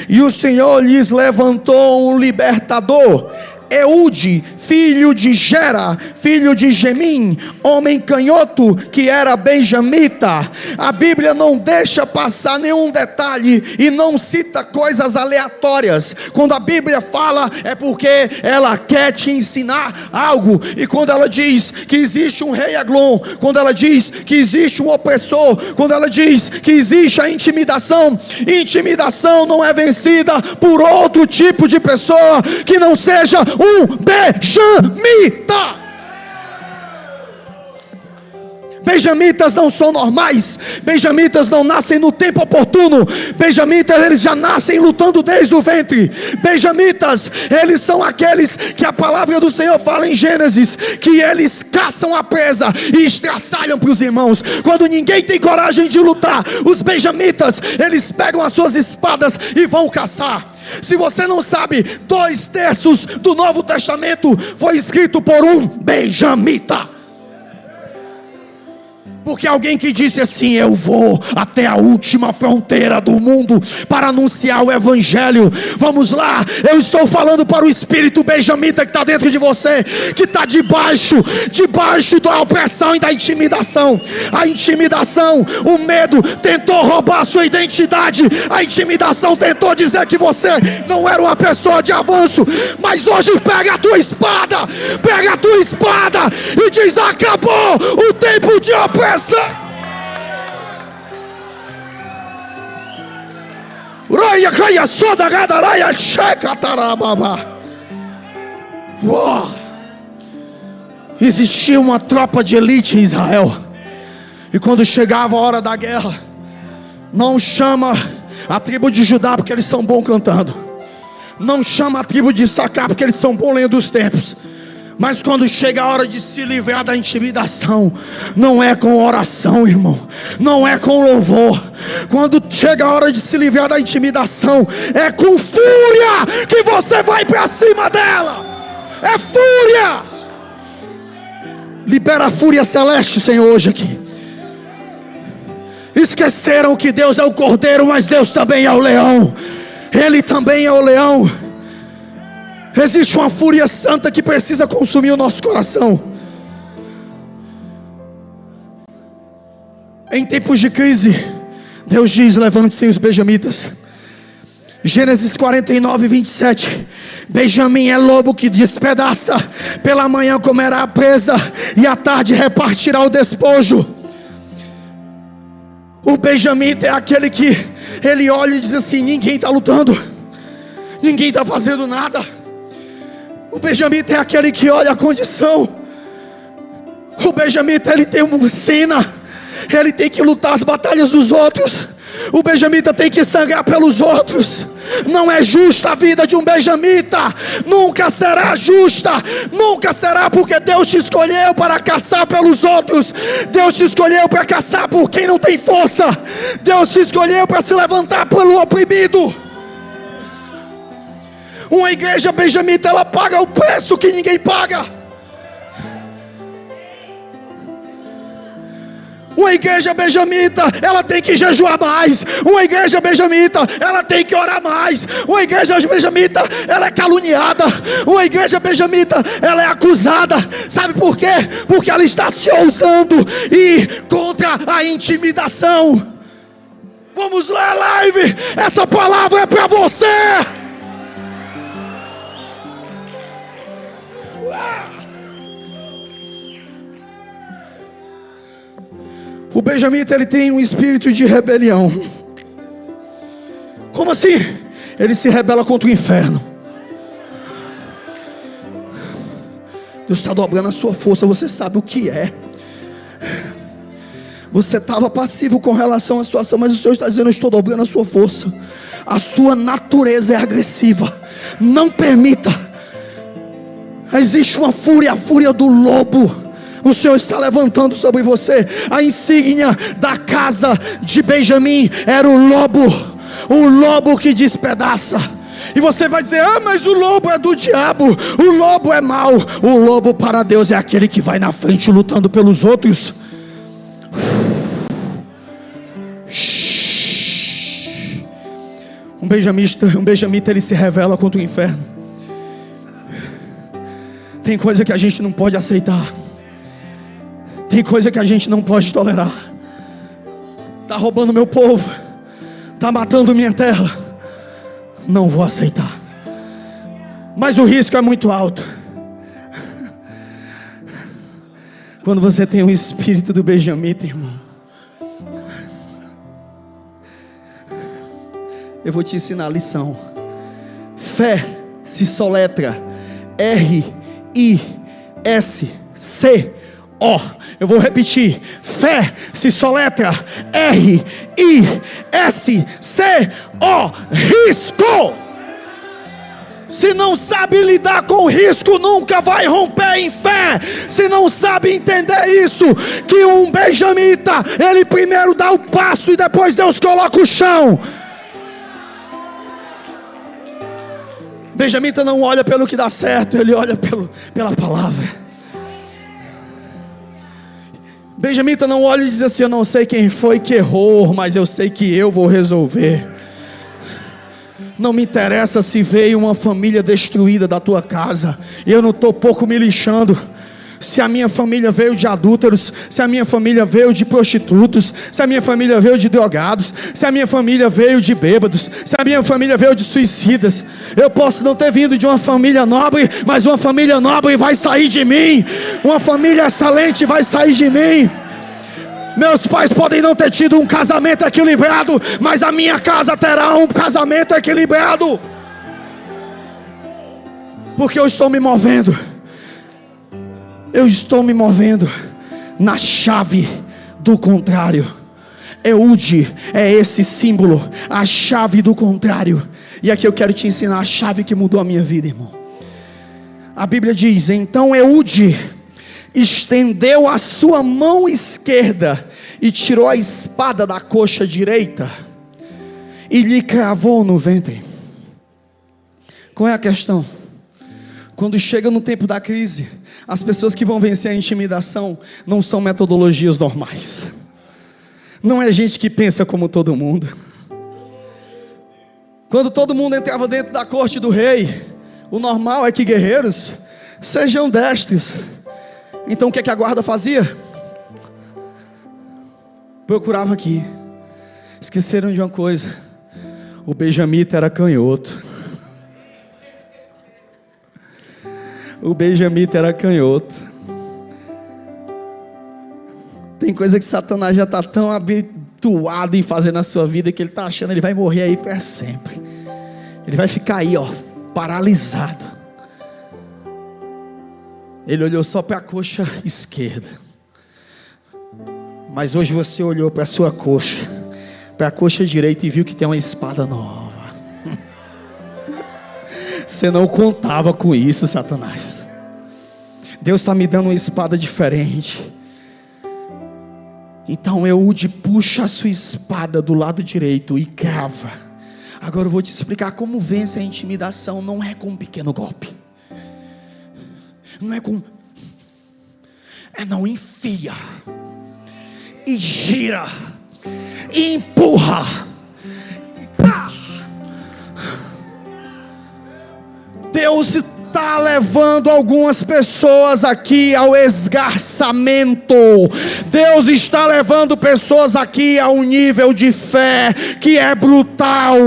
e o Senhor lhes levantou um libertador, Eude, filho de Gera, filho de Gemim, homem canhoto, que era benjamita. A Bíblia não deixa passar nenhum detalhe e não cita coisas aleatórias. Quando a Bíblia fala, é porque ela quer te ensinar algo. E quando ela diz que existe um rei Eglon, quando ela diz que existe um opressor, quando ela diz que existe a intimidação, intimidação não é vencida por outro tipo de pessoa que não seja um benjamita. Benjamitas não são normais. Benjamitas não nascem no tempo oportuno. Benjamitas, eles já nascem lutando desde o ventre. Benjamitas, eles são aqueles que a palavra do Senhor fala em Gênesis, que eles caçam a presa e estraçalham para os irmãos. Quando ninguém tem coragem de lutar, os benjamitas, eles pegam as suas espadas e vão caçar. Se você não sabe, 2/3 do Novo Testamento foi escrito por um benjamita. Porque alguém que disse assim: eu vou até a última fronteira do mundo para anunciar o Evangelho. Vamos lá, eu estou falando para o espírito benjamita que está dentro de você, que está debaixo da opressão e da intimidação. A intimidação, o medo tentou roubar a sua identidade. A intimidação tentou dizer que você não era uma pessoa de avanço. Mas hoje pega a tua espada e diz: acabou o tempo de opressão. Existia uma tropa de elite em Israel, e quando chegava a hora da guerra, não chama a tribo de Judá porque eles são bons cantando, não chama a tribo de Issacar porque eles são bons lendo os tempos. Mas quando chega a hora de se livrar da intimidação, não é com oração, irmão, não é com louvor. Quando chega a hora de se livrar da intimidação, é com fúria que você vai para cima dela. É fúria. Libera a fúria celeste, Senhor, hoje aqui. Esqueceram que Deus é o cordeiro, mas Deus também é o leão. Ele também é o leão. Existe uma fúria santa que precisa consumir o nosso coração. Em tempos de crise, Deus diz: levante-se os benjamitas. Gênesis 49, 27. Benjamim é lobo que despedaça, pela manhã comerá a presa, e à tarde repartirá o despojo. O benjamita é aquele que ele olha e diz assim: ninguém está lutando, ninguém está fazendo nada. O benjamita é aquele que olha a condição. O benjamita, ele tem uma sina, ele tem que lutar as batalhas dos outros. O benjamita tem que sangrar pelos outros. Não é justa a vida de um benjamita, nunca será justa, nunca será, porque Deus te escolheu para caçar pelos outros. Deus te escolheu para caçar por quem não tem força. Deus te escolheu para se levantar pelo oprimido. Uma igreja benjamita, ela paga o preço que ninguém paga. Uma igreja benjamita, ela tem que jejuar mais. Uma igreja benjamita, ela tem que orar mais. Uma igreja benjamita, ela é caluniada. Uma igreja benjamita, ela é acusada. Sabe por quê? Porque ela está se ousando ir contra a intimidação. Vamos lá, live. Essa palavra é para você. O benjamita, ele tem um espírito de rebelião. Como assim? Ele se rebela contra o inferno. Deus está dobrando a sua força. Você sabe o que é. Você estava passivo com relação à situação, mas o Senhor está dizendo: eu estou dobrando a sua força. A sua natureza é agressiva. Não permita. Existe uma fúria, a fúria do lobo. O Senhor está levantando sobre você. A insígnia da casa de Benjamim era o lobo que despedaça. E você vai dizer: ah, mas o lobo é do diabo, o lobo é mau. O lobo para Deus é aquele que vai na frente lutando pelos outros. Um benjamita, ele se revela contra o inferno. Tem coisa que a gente não pode aceitar. Tem coisa que a gente não pode tolerar. Está roubando meu povo, está matando minha terra. Não vou aceitar. Mas o risco é muito alto. Quando você tem o espírito do benjamita, irmão, eu vou te ensinar a lição. Fé se soletra R-I-S-C-O. Eu vou repetir. Fé se soletra R-I-S-C-O. Risco. Se não sabe lidar com risco, nunca vai romper em fé. Se não sabe entender isso, que um benjamita, ele primeiro dá o passo e depois Deus coloca o chão. Benjamita não olha pelo que dá certo, ele olha pela palavra. Benjamita não olha e diz assim: eu não sei quem foi que errou, mas eu sei que eu vou resolver. Não me interessa se veio uma família destruída da tua casa. Eu não estou pouco me lixando se a minha família veio de adúlteros, se a minha família veio de prostitutos, se a minha família veio de drogados, se a minha família veio de bêbados, se a minha família veio de suicidas. Eu posso não ter vindo de uma família nobre, mas uma família nobre vai sair de mim. Uma família excelente vai sair de mim. Meus pais podem não ter tido um casamento equilibrado, mas a minha casa terá um casamento equilibrado. Porque eu estou me movendo. Eu estou me movendo na chave do contrário. Eude é esse símbolo, a chave do contrário. E aqui eu quero te ensinar a chave que mudou a minha vida, irmão. A Bíblia diz: então Eude estendeu a sua mão esquerda e tirou a espada da coxa direita e lhe cravou no ventre. Qual é a questão? Quando chega no tempo da crise, as pessoas que vão vencer a intimidação não são metodologias normais. não é gente que pensa como todo mundo. Quando todo mundo entrava dentro da corte do rei, o normal é que guerreiros sejam destes. Então o que é que a guarda fazia? Procurava aqui. Esqueceram de uma coisa: o benjamita era canhoto. O benjamita era canhoto. Tem coisa que Satanás já está tão habituado em fazer na sua vida que ele está achando que ele vai morrer aí para sempre. Ele vai ficar aí, ó, paralisado. Ele olhou só para a coxa esquerda. Mas hoje você olhou para a sua coxa, para a coxa direita, e viu que tem uma espada nova. Você não contava com isso, Satanás. Deus está me dando uma espada diferente. Então Eude puxa a sua espada do lado direito e crava. Agora eu vou te explicar como vence a intimidação. Não é com um pequeno golpe. Não é com... não, enfia. E gira. E empurra. Deus está levando algumas pessoas aqui ao esgarçamento. Deus está levando pessoas aqui a um nível de fé que é brutal.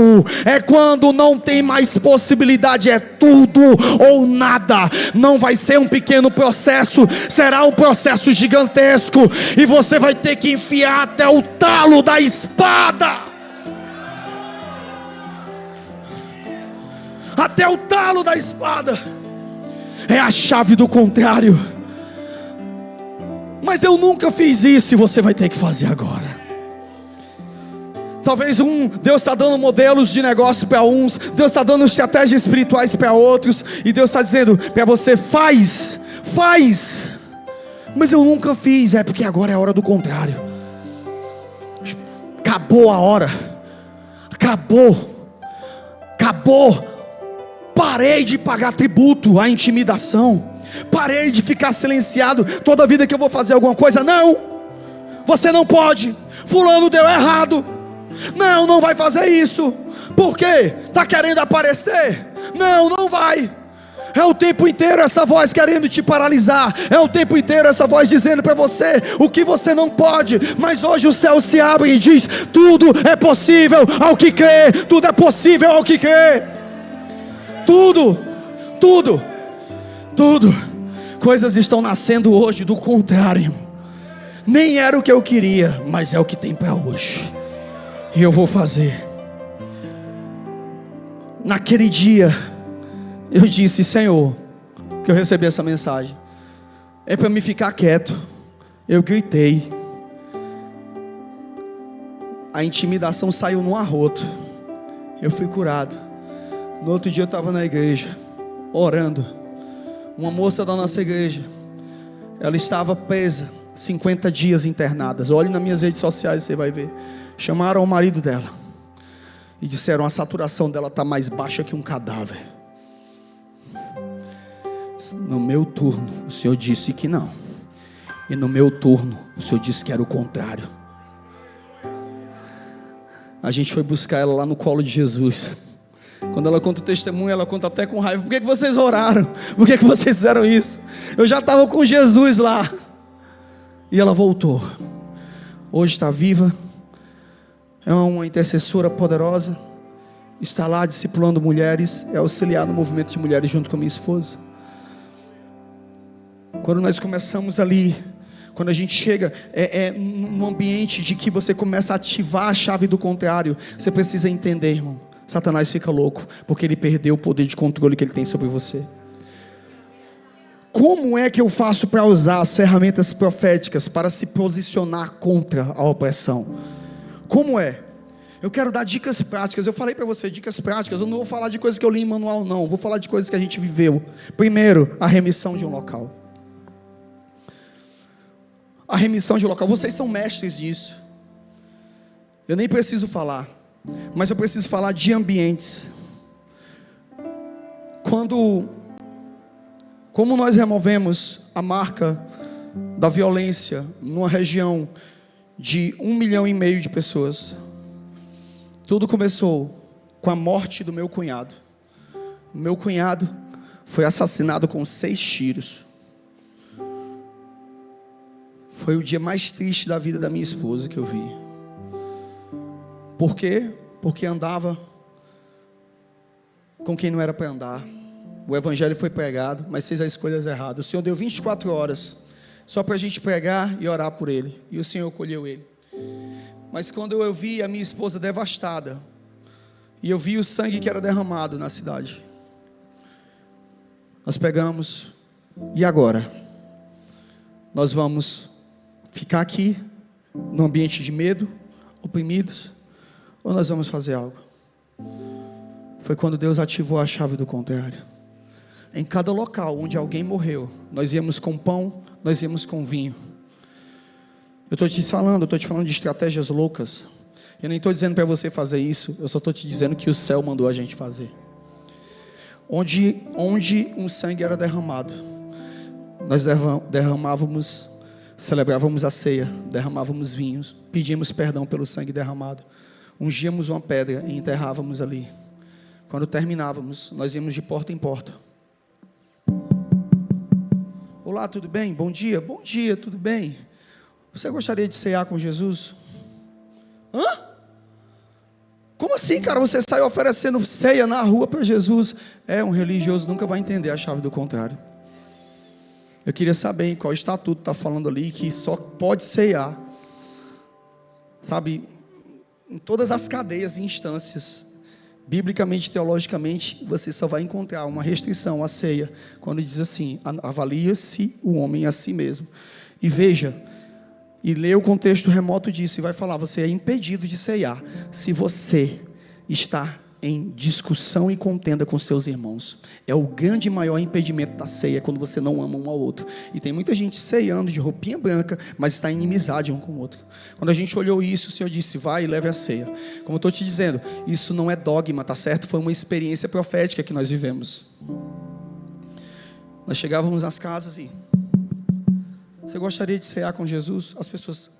É quando não tem mais possibilidade, é tudo ou nada. Não vai ser um pequeno processo, será um processo gigantesco. E você vai ter que enfiar até o talo da espada. Até o talo da espada. É a chave do contrário. Mas eu nunca fiz isso, e você vai ter que fazer agora. Talvez Deus está dando modelos de negócio para uns, Deus está dando estratégias espirituais para outros, e Deus está dizendo para você: faz. Mas eu nunca fiz. É porque agora é a hora do contrário. Acabou a hora. Acabou. Parei de pagar tributo à intimidação. Parei de ficar silenciado toda vida que eu vou fazer alguma coisa. Não, você não pode. Fulano deu errado. Não vai fazer isso. Por quê? Está querendo aparecer? Não vai. É o tempo inteiro essa voz querendo te paralisar. É o tempo inteiro essa voz dizendo para você o que você não pode. Mas hoje o céu se abre e diz: tudo é possível ao que crê. Tudo é possível ao que crê. Tudo. Coisas estão nascendo hoje do contrário. Nem era o que eu queria, mas é o que tem para hoje. E eu vou fazer. Naquele dia eu disse: Senhor, que eu recebi essa mensagem, é para me ficar quieto. Eu gritei. A intimidação saiu no arroto. Eu fui curado. No outro dia eu estava na igreja, orando. Uma moça da nossa igreja, ela estava presa, 50 dias internadas. Olhe nas minhas redes sociais, você vai ver. Chamaram o marido dela e disseram: a saturação dela está mais baixa que um cadáver. No meu turno, o Senhor disse que não. E no meu turno, o Senhor disse que era o contrário. A gente foi buscar ela lá no colo de Jesus. Quando ela conta o testemunho, ela conta até com raiva: por que vocês oraram? Por que vocês fizeram isso? Eu já estava com Jesus lá. E ela voltou. Hoje está viva. É uma intercessora poderosa. Está lá discipulando mulheres. É auxiliar no movimento de mulheres junto com a minha esposa. Quando nós começamos ali, quando a gente chega num ambiente de que você começa a ativar a chave do contrário, você precisa entender, irmão. Satanás fica louco, porque ele perdeu o poder de controle que ele tem sobre você. Como é que eu faço para usar as ferramentas proféticas para se posicionar contra a opressão? Como é? Eu quero dar dicas práticas. Eu falei para você, dicas práticas. Eu não vou falar de coisas que eu li em manual, não. Vou falar de coisas que a gente viveu. Primeiro, a remissão de um local. A remissão de um local. Vocês são mestres disso. Eu nem preciso falar. Mas eu preciso falar de ambientes. Como nós removemos a marca da violência numa região de 1,5 milhão de pessoas. Tudo começou com a morte do meu cunhado. O meu cunhado foi assassinado com 6 tiros. Foi o dia mais triste da vida da minha esposa que eu vi. Por quê? Porque andava com quem não era para andar. O evangelho foi pregado, mas fez as escolhas erradas. O Senhor deu 24 horas só para a gente pregar e orar por ele. E o Senhor colheu ele. Mas quando eu vi a minha esposa devastada, e eu vi o sangue que era derramado na cidade, nós pegamos, e agora? Nós vamos ficar aqui, no ambiente de medo, oprimidos, ou nós vamos fazer algo? Foi quando Deus ativou a chave do contrário. Em cada local onde alguém morreu, nós íamos com pão, nós íamos com vinho. Eu estou te falando de estratégias loucas. Eu nem estou dizendo para você fazer isso, eu só estou te dizendo que o céu mandou a gente fazer. Onde um sangue era derramado, nós derramávamos, celebrávamos a ceia, derramávamos vinhos, pedíamos perdão pelo sangue derramado, ungíamos uma pedra e enterrávamos ali. Quando terminávamos, nós íamos de porta em porta. Olá, tudo bem? Bom dia, tudo bem? Você gostaria de cear com Jesus? Hã? Como assim, cara? Você sai oferecendo ceia na rua para Jesus? Um religioso nunca vai entender a chave do contrário. Eu queria saber em qual estatuto está falando ali que só pode ceiar. Sabe, em todas as cadeias e instâncias, biblicamente, teologicamente, você só vai encontrar uma restrição à ceia, quando diz assim: avalia-se o homem a si mesmo. E veja, e lê o contexto remoto disso, e vai falar, você é impedido de ceiar, se você está em discussão e contenda com seus irmãos. É o grande e maior impedimento da ceia, quando você não ama um ao outro. E tem muita gente ceando de roupinha branca, mas está em inimizade um com o outro. Quando a gente olhou isso, o Senhor disse, vai e leve a ceia. Como eu estou te dizendo, isso não é dogma, tá certo? Foi uma experiência profética que nós vivemos. Nós chegávamos nas casas e... Você gostaria de cear com Jesus? As pessoas...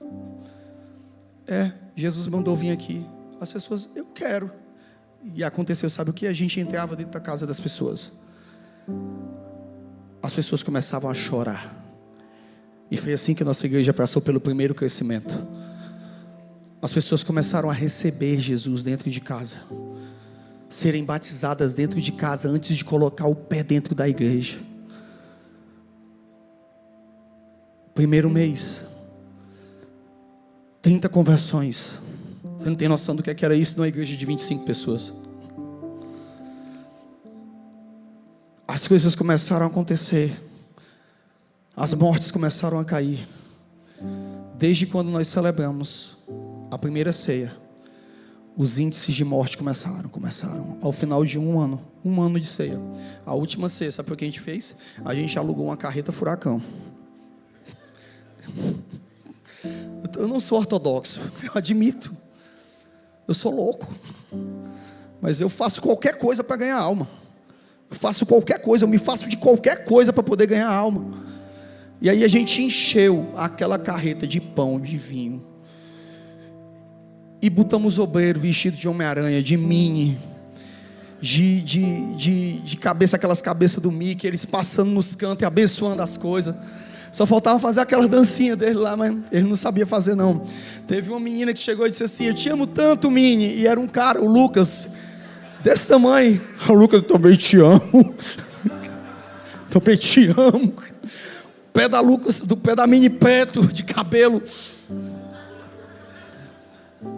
Jesus mandou vir aqui. As pessoas, eu quero. E aconteceu, sabe o que? A gente entrava dentro da casa das pessoas. As pessoas começavam a chorar. E foi assim que a nossa igreja passou pelo primeiro crescimento. As pessoas começaram a receber Jesus dentro de casa. Serem batizadas dentro de casa antes de colocar o pé dentro da igreja. Primeiro mês, 30 conversões. Você não tem noção do que era isso numa igreja de 25 pessoas. As coisas começaram a acontecer. As mortes começaram a cair. Desde quando nós celebramos a primeira ceia, os índices de morte começaram. Ao final de um ano de ceia. A última ceia, sabe o que a gente fez? A gente alugou uma carreta furacão. Eu não sou ortodoxo, eu admito. Eu sou louco, mas eu faço qualquer coisa para ganhar alma. Eu faço qualquer coisa, eu me faço de qualquer coisa para poder ganhar alma. E aí a gente encheu aquela carreta de pão, de vinho, e botamos obreiro vestido de Homem-Aranha, de Minnie, de cabeça, aquelas cabeças do Mickey, eles passando nos cantos e abençoando as coisas. Só faltava fazer aquela dancinha dele lá, mas ele não sabia fazer não. Teve uma menina que chegou e disse assim, eu te amo tanto, Minnie. E era um cara, o Lucas, desse tamanho. O Lucas, eu também te amo. Também te amo. Pé da Lucas, do pé da Minnie preto, de cabelo.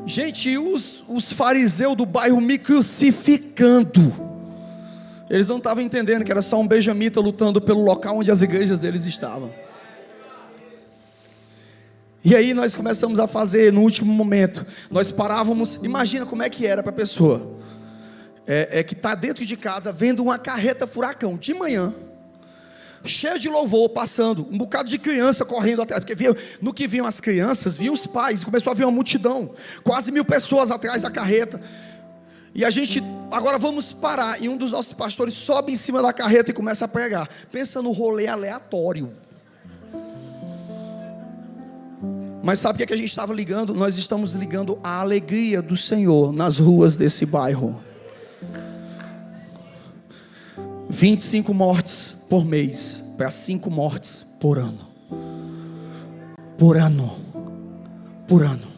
Gente, e os fariseus do bairro me crucificando. Eles não estavam entendendo que era só um benjamita lutando pelo local onde as igrejas deles estavam. E aí nós começamos a fazer, no último momento, nós parávamos, imagina como é que era para a pessoa, que está dentro de casa, vendo uma carreta furacão, de manhã, cheia de louvor, passando, um bocado de criança correndo atrás, porque no que viam as crianças, viam os pais, começou a vir uma multidão, quase 1000 pessoas atrás da carreta, e a gente, agora vamos parar, e um dos nossos pastores sobe em cima da carreta e começa a pregar, pensa no rolê aleatório. Mas sabe o que é que a gente estava ligando? Nós estamos ligando a alegria do Senhor nas ruas desse bairro. 25 mortes por mês, para 5 mortes por ano. Por ano. Por ano.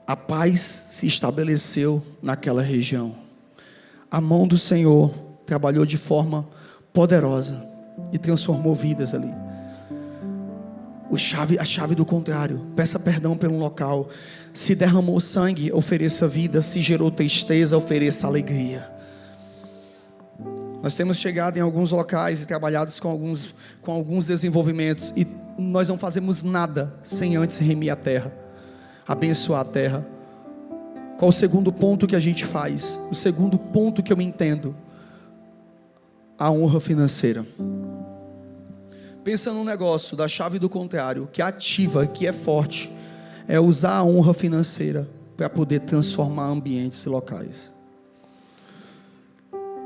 A paz se estabeleceu naquela região. A mão do Senhor trabalhou de forma poderosa e transformou vidas ali. A chave do contrário. Peça perdão pelo local. Se derramou sangue, ofereça vida. Se gerou tristeza, ofereça alegria. Nós temos chegado em alguns locais e trabalhado com alguns desenvolvimentos, e nós não fazemos nada sem antes remir a terra, abençoar a terra. Qual o segundo ponto que a gente faz? O segundo ponto que eu entendo: a honra financeira. Pensa num negócio da chave do contrário, que é ativa, que é forte, é usar a honra financeira para poder transformar ambientes e locais.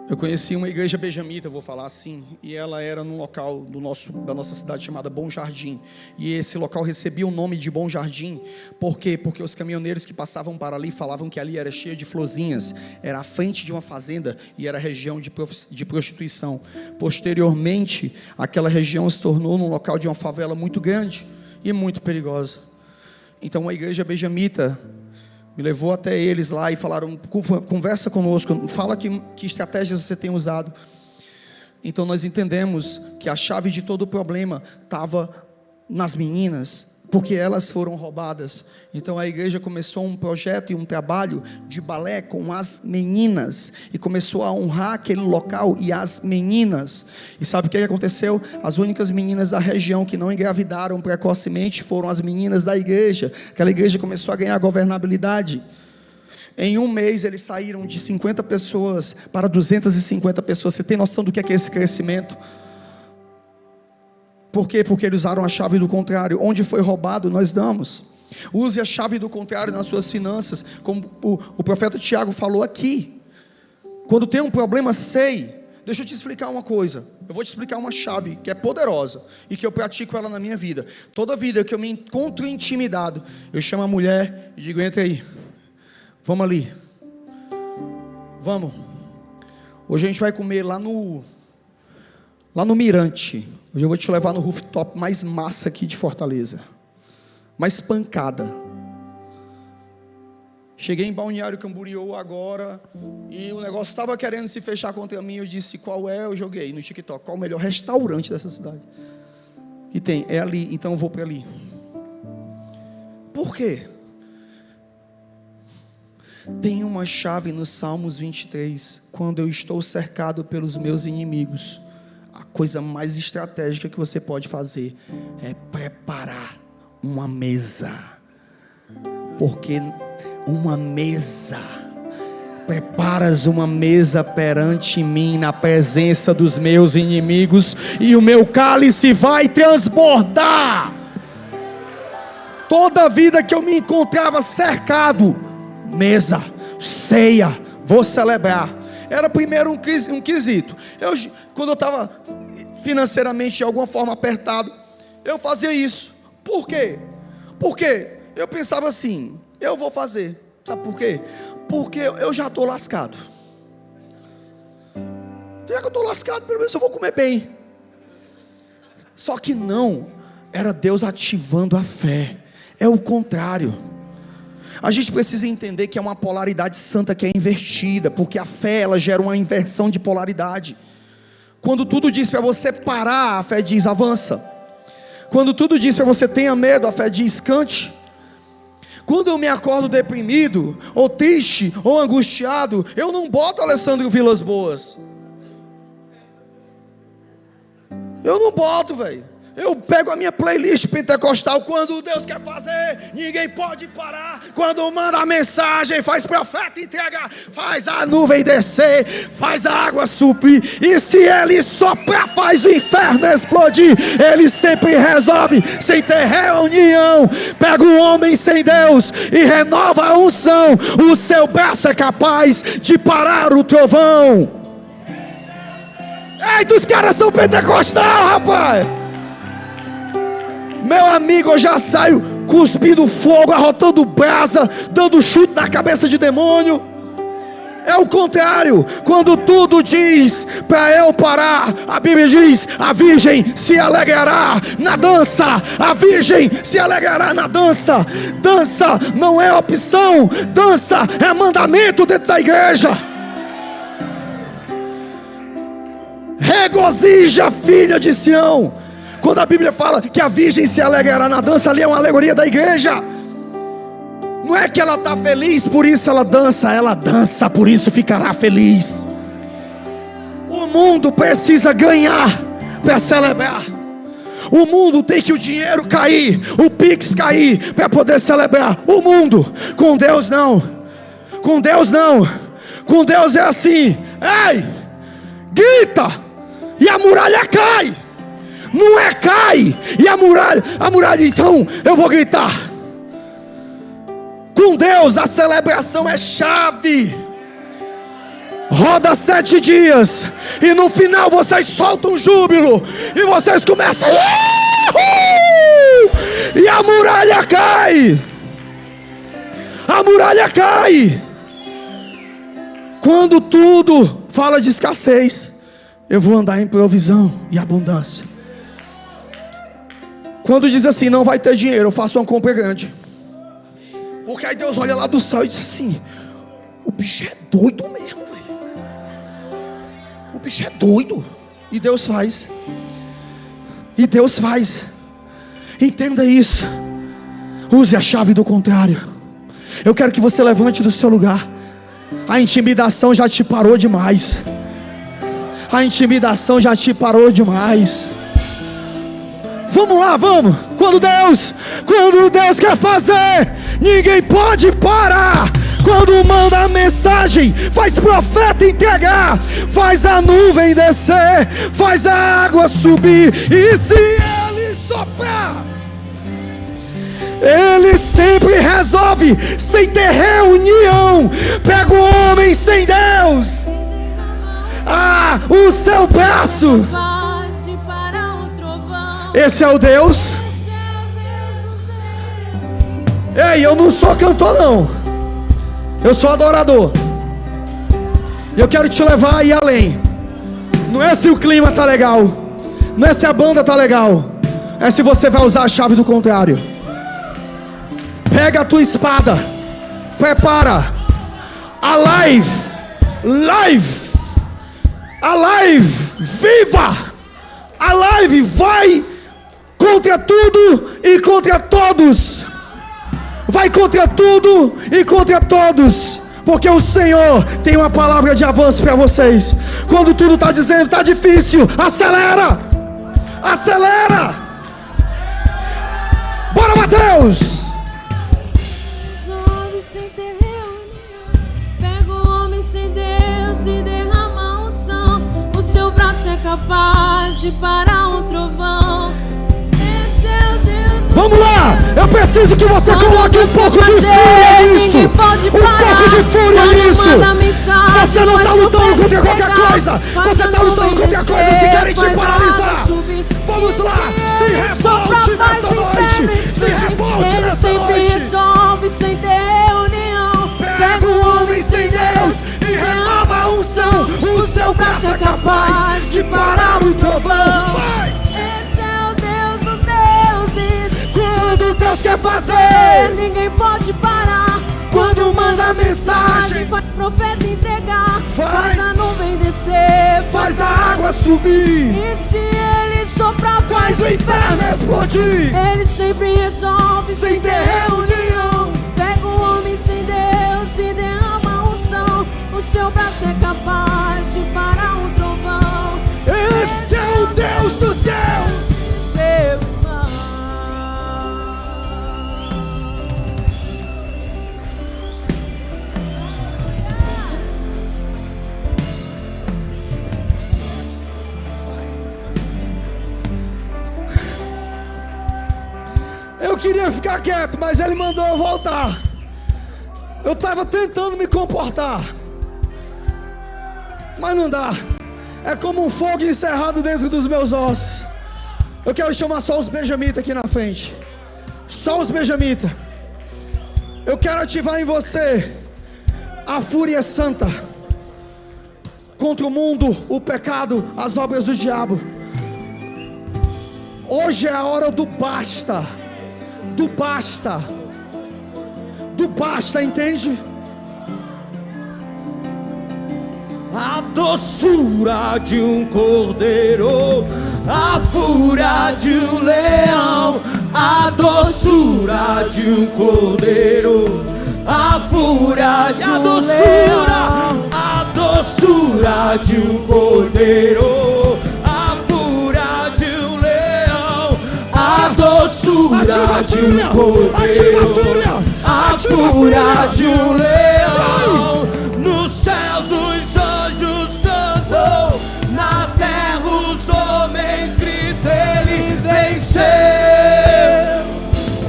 Eu conheci uma igreja benjamita, vou falar assim, e ela era num local da nossa cidade chamada Bom Jardim, e esse local recebia o nome de Bom Jardim. Por quê? Porque os caminhoneiros que passavam para ali falavam que ali era cheio de florzinhas, era a frente de uma fazenda e era região de prostituição. Posteriormente, aquela região se tornou num local de uma favela muito grande e muito perigosa. Então a igreja benjamita me levou até eles lá e falaram: conversa conosco, fala que estratégias você tem usado. Então nós entendemos que a chave de todo o problema estava nas meninas, porque elas foram roubadas. Então a igreja começou um projeto e um trabalho de balé com as meninas, e começou a honrar aquele local e as meninas. E sabe o que aconteceu? As únicas meninas da região que não engravidaram precocemente foram as meninas da igreja. Aquela igreja começou a ganhar governabilidade. Em um mês eles saíram de 50 pessoas para 250 pessoas. Você tem noção do que é esse crescimento? Por quê? Porque eles usaram a chave do contrário. Onde foi roubado, nós damos. Use a chave do contrário nas suas finanças, como o profeta Tiago falou aqui. Quando tem um problema, sei. Deixa eu te explicar uma coisa. Eu vou te explicar uma chave que é poderosa e que eu pratico ela na minha vida. Toda vida que eu me encontro intimidado, eu chamo a mulher e digo: entra aí, vamos ali, vamos. Hoje a gente vai comer lá no Mirante. Hoje eu vou te levar no rooftop mais massa aqui de Fortaleza, mais pancada. Cheguei em Balneário Camboriú agora, e o negócio estava querendo se fechar contra mim. Eu disse: qual é? Eu joguei no TikTok: qual o melhor restaurante dessa cidade? E tem, é ali, então eu vou para ali. Por quê? Tem uma chave no Salmos 23. Quando eu estou cercado pelos meus inimigos, a coisa mais estratégica que você pode fazer é preparar uma mesa. Porque uma mesa, preparas uma mesa perante mim na presença dos meus inimigos, e o meu cálice vai transbordar. Toda a vida que eu me encontrava cercado, mesa, ceia, vou celebrar. Era primeiro um quesito. Quando eu estava financeiramente de alguma forma apertado, eu fazia isso. Por quê? Porque eu pensava assim: eu vou fazer. Sabe por quê? Porque eu já estou lascado. Já que eu estou lascado, pelo menos eu vou comer bem. Só que não, era Deus ativando a fé. É o contrário. A gente precisa entender que é uma polaridade santa que é invertida, porque a fé, ela gera uma inversão de polaridade. Quando tudo diz para você parar, a fé diz avança. Quando tudo diz para você tenha medo, a fé diz cante. Quando eu me acordo deprimido, ou triste, ou angustiado, eu não boto Alessandro Vilas Boas. Eu não boto, velho. Eu pego a minha playlist pentecostal. Quando Deus quer fazer, ninguém pode parar. Quando manda a mensagem, faz profeta entregar, faz a nuvem descer, faz a água subir, e se ele soprar, faz o inferno explodir. Ele sempre resolve sem ter reunião. Pega o homem sem Deus e renova a unção. O seu braço é capaz de parar o trovão. Eita, os caras são pentecostal, rapaz. Meu amigo, eu já saio cuspindo fogo, arrotando brasa, dando chute na cabeça de demônio. É o contrário. Quando tudo diz para eu parar, a Bíblia diz: a virgem se alegrará na dança. A virgem se alegrará na dança. Dança não é opção, dança é mandamento dentro da igreja. Regozija, filha de Sião. Quando a Bíblia fala que a virgem se alegrará na dança, ali é uma alegoria da igreja. Não é que ela está feliz, por isso ela dança, por isso ficará feliz. O mundo precisa ganhar para celebrar. O mundo tem que o dinheiro cair, o Pix cair, para poder celebrar. O mundo, com Deus não. Com Deus não. Com Deus é assim: ei, grita, e a muralha cai. Não é cai, e a muralha, então eu vou gritar. Com Deus a celebração é chave. Roda 7 dias, e no final vocês soltam um júbilo, e vocês começam, e a muralha cai. A muralha cai. Quando tudo fala de escassez, eu vou andar em provisão e abundância. Quando diz assim, não vai ter dinheiro, eu faço uma compra grande. Porque aí Deus olha lá do céu e diz assim: o bicho é doido mesmo, velho. O bicho é doido. E Deus faz. E Deus faz. Entenda isso. Use a chave do contrário. Eu quero que você levante do seu lugar. A intimidação já te parou demais. A intimidação já te parou demais. Vamos lá, vamos. Quando Deus quer fazer, ninguém pode parar. Quando manda a mensagem, faz profeta entregar, faz a nuvem descer, faz a água subir. E se Ele soprar, Ele sempre resolve, sem ter reunião. Pega o homem sem Deus, o seu braço. Esse é o Deus. Ei, eu não sou cantor não. Eu sou adorador. E eu quero te levar aí além. Não é se o clima tá legal, não é se a banda tá legal, é se você vai usar a chave do contrário. Pega a tua espada, prepara. A live viva. A live vai contra tudo e contra todos. Vai contra tudo e contra todos. Porque o Senhor tem uma palavra de avanço para vocês. Quando tudo está dizendo está difícil, acelera. Acelera. Bora, Mateus.
Pega o homem sem Deus e derrama unção. O seu braço é capaz de parar um trovão. Esse é o Deus.
Vamos lá, eu preciso que você coloque um pouco de fúria nisso. Um pouco de fúria nisso. Você não está lutando contra qualquer coisa. Você está lutando contra coisas que querem te paralisar. Vamos lá, se revolte nessa noite. Se revolte nessa noite.
Ele sempre resolve sem ter reunião.
Pega o homem sem Deus e derrama a unção. O seu braço é capaz de parar o trovão.
Esse é o Deus dos deuses.
Quando Deus quer fazer,
ninguém pode parar.
Quando manda a mensagem,
faz profeta entregar,
faz
a nuvem descer,
faz a água subir.
E se Ele soprar,
faz o inferno explodir.
Ele sempre resolve
sem ter reunião.
Pega o homem sem Deus e derrama a unção. O seu braço é capaz de parar um trovão.
Esse é o Deus dos céus. Eu queria ficar quieto, mas ele mandou eu voltar. Eu estava tentando me comportar, mas não dá. É como um fogo encerrado dentro dos meus ossos. Eu quero chamar só os benjamitas aqui na frente. Só os benjamitas. Eu quero ativar em você a fúria santa contra o mundo, o pecado, as obras do diabo. Hoje é a hora do basta. Do basta. Do basta, entende?
A doçura de um cordeiro, a fúria de um leão. A doçura de um cordeiro, a fúria de um leão. A doçura de um cordeiro, a fúria de um leão. A doçura de um cordeiro, a fúria de um leão. Nos céus os anjos cantam, na terra os homens gritam. Ele venceu,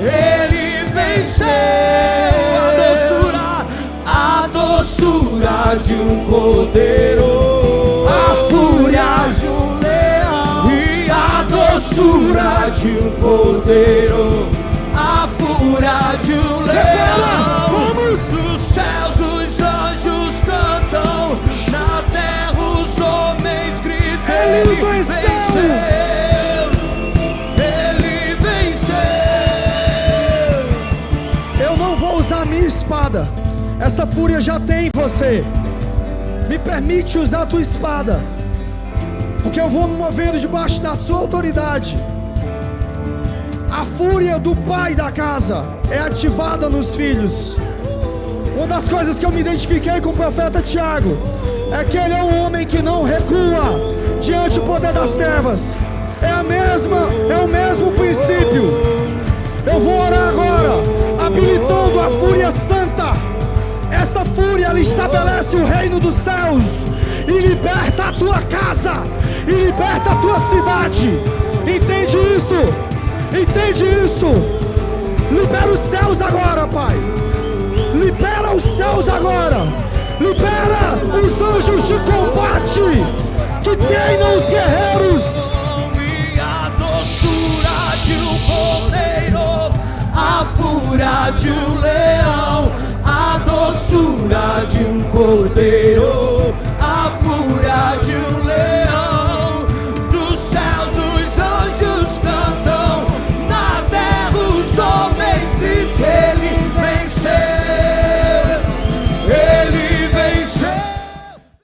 ele venceu. A doçura de um cordeiro, a fúria de um leão. E a doçura de um cordeiro, a fúria de um leão.
Vamos!
Nos céus os anjos cantam, na terra os homens gritam.
Ele venceu!
Ele venceu!
Eu não vou usar a minha espada. Essa fúria já tem em você. Me permite usar a tua espada, porque eu vou me movendo debaixo da sua autoridade. A fúria do pai da casa é ativada nos filhos. Uma das coisas que eu me identifiquei com o profeta Tiago é que ele é um homem que não recua diante do poder das trevas. É o mesmo princípio. Eu vou orar agora, habilitando a fúria santa. Essa fúria, ela estabelece o reino dos céus e liberta a tua casa, e liberta a tua cidade. Entende isso? Entende isso? Libera os céus agora, Pai. Libera os céus agora. Libera os anjos de combate que treinam os guerreiros.
E a doçura de um cordeiro, a fúria de um leão. A doçura de um cordeiro,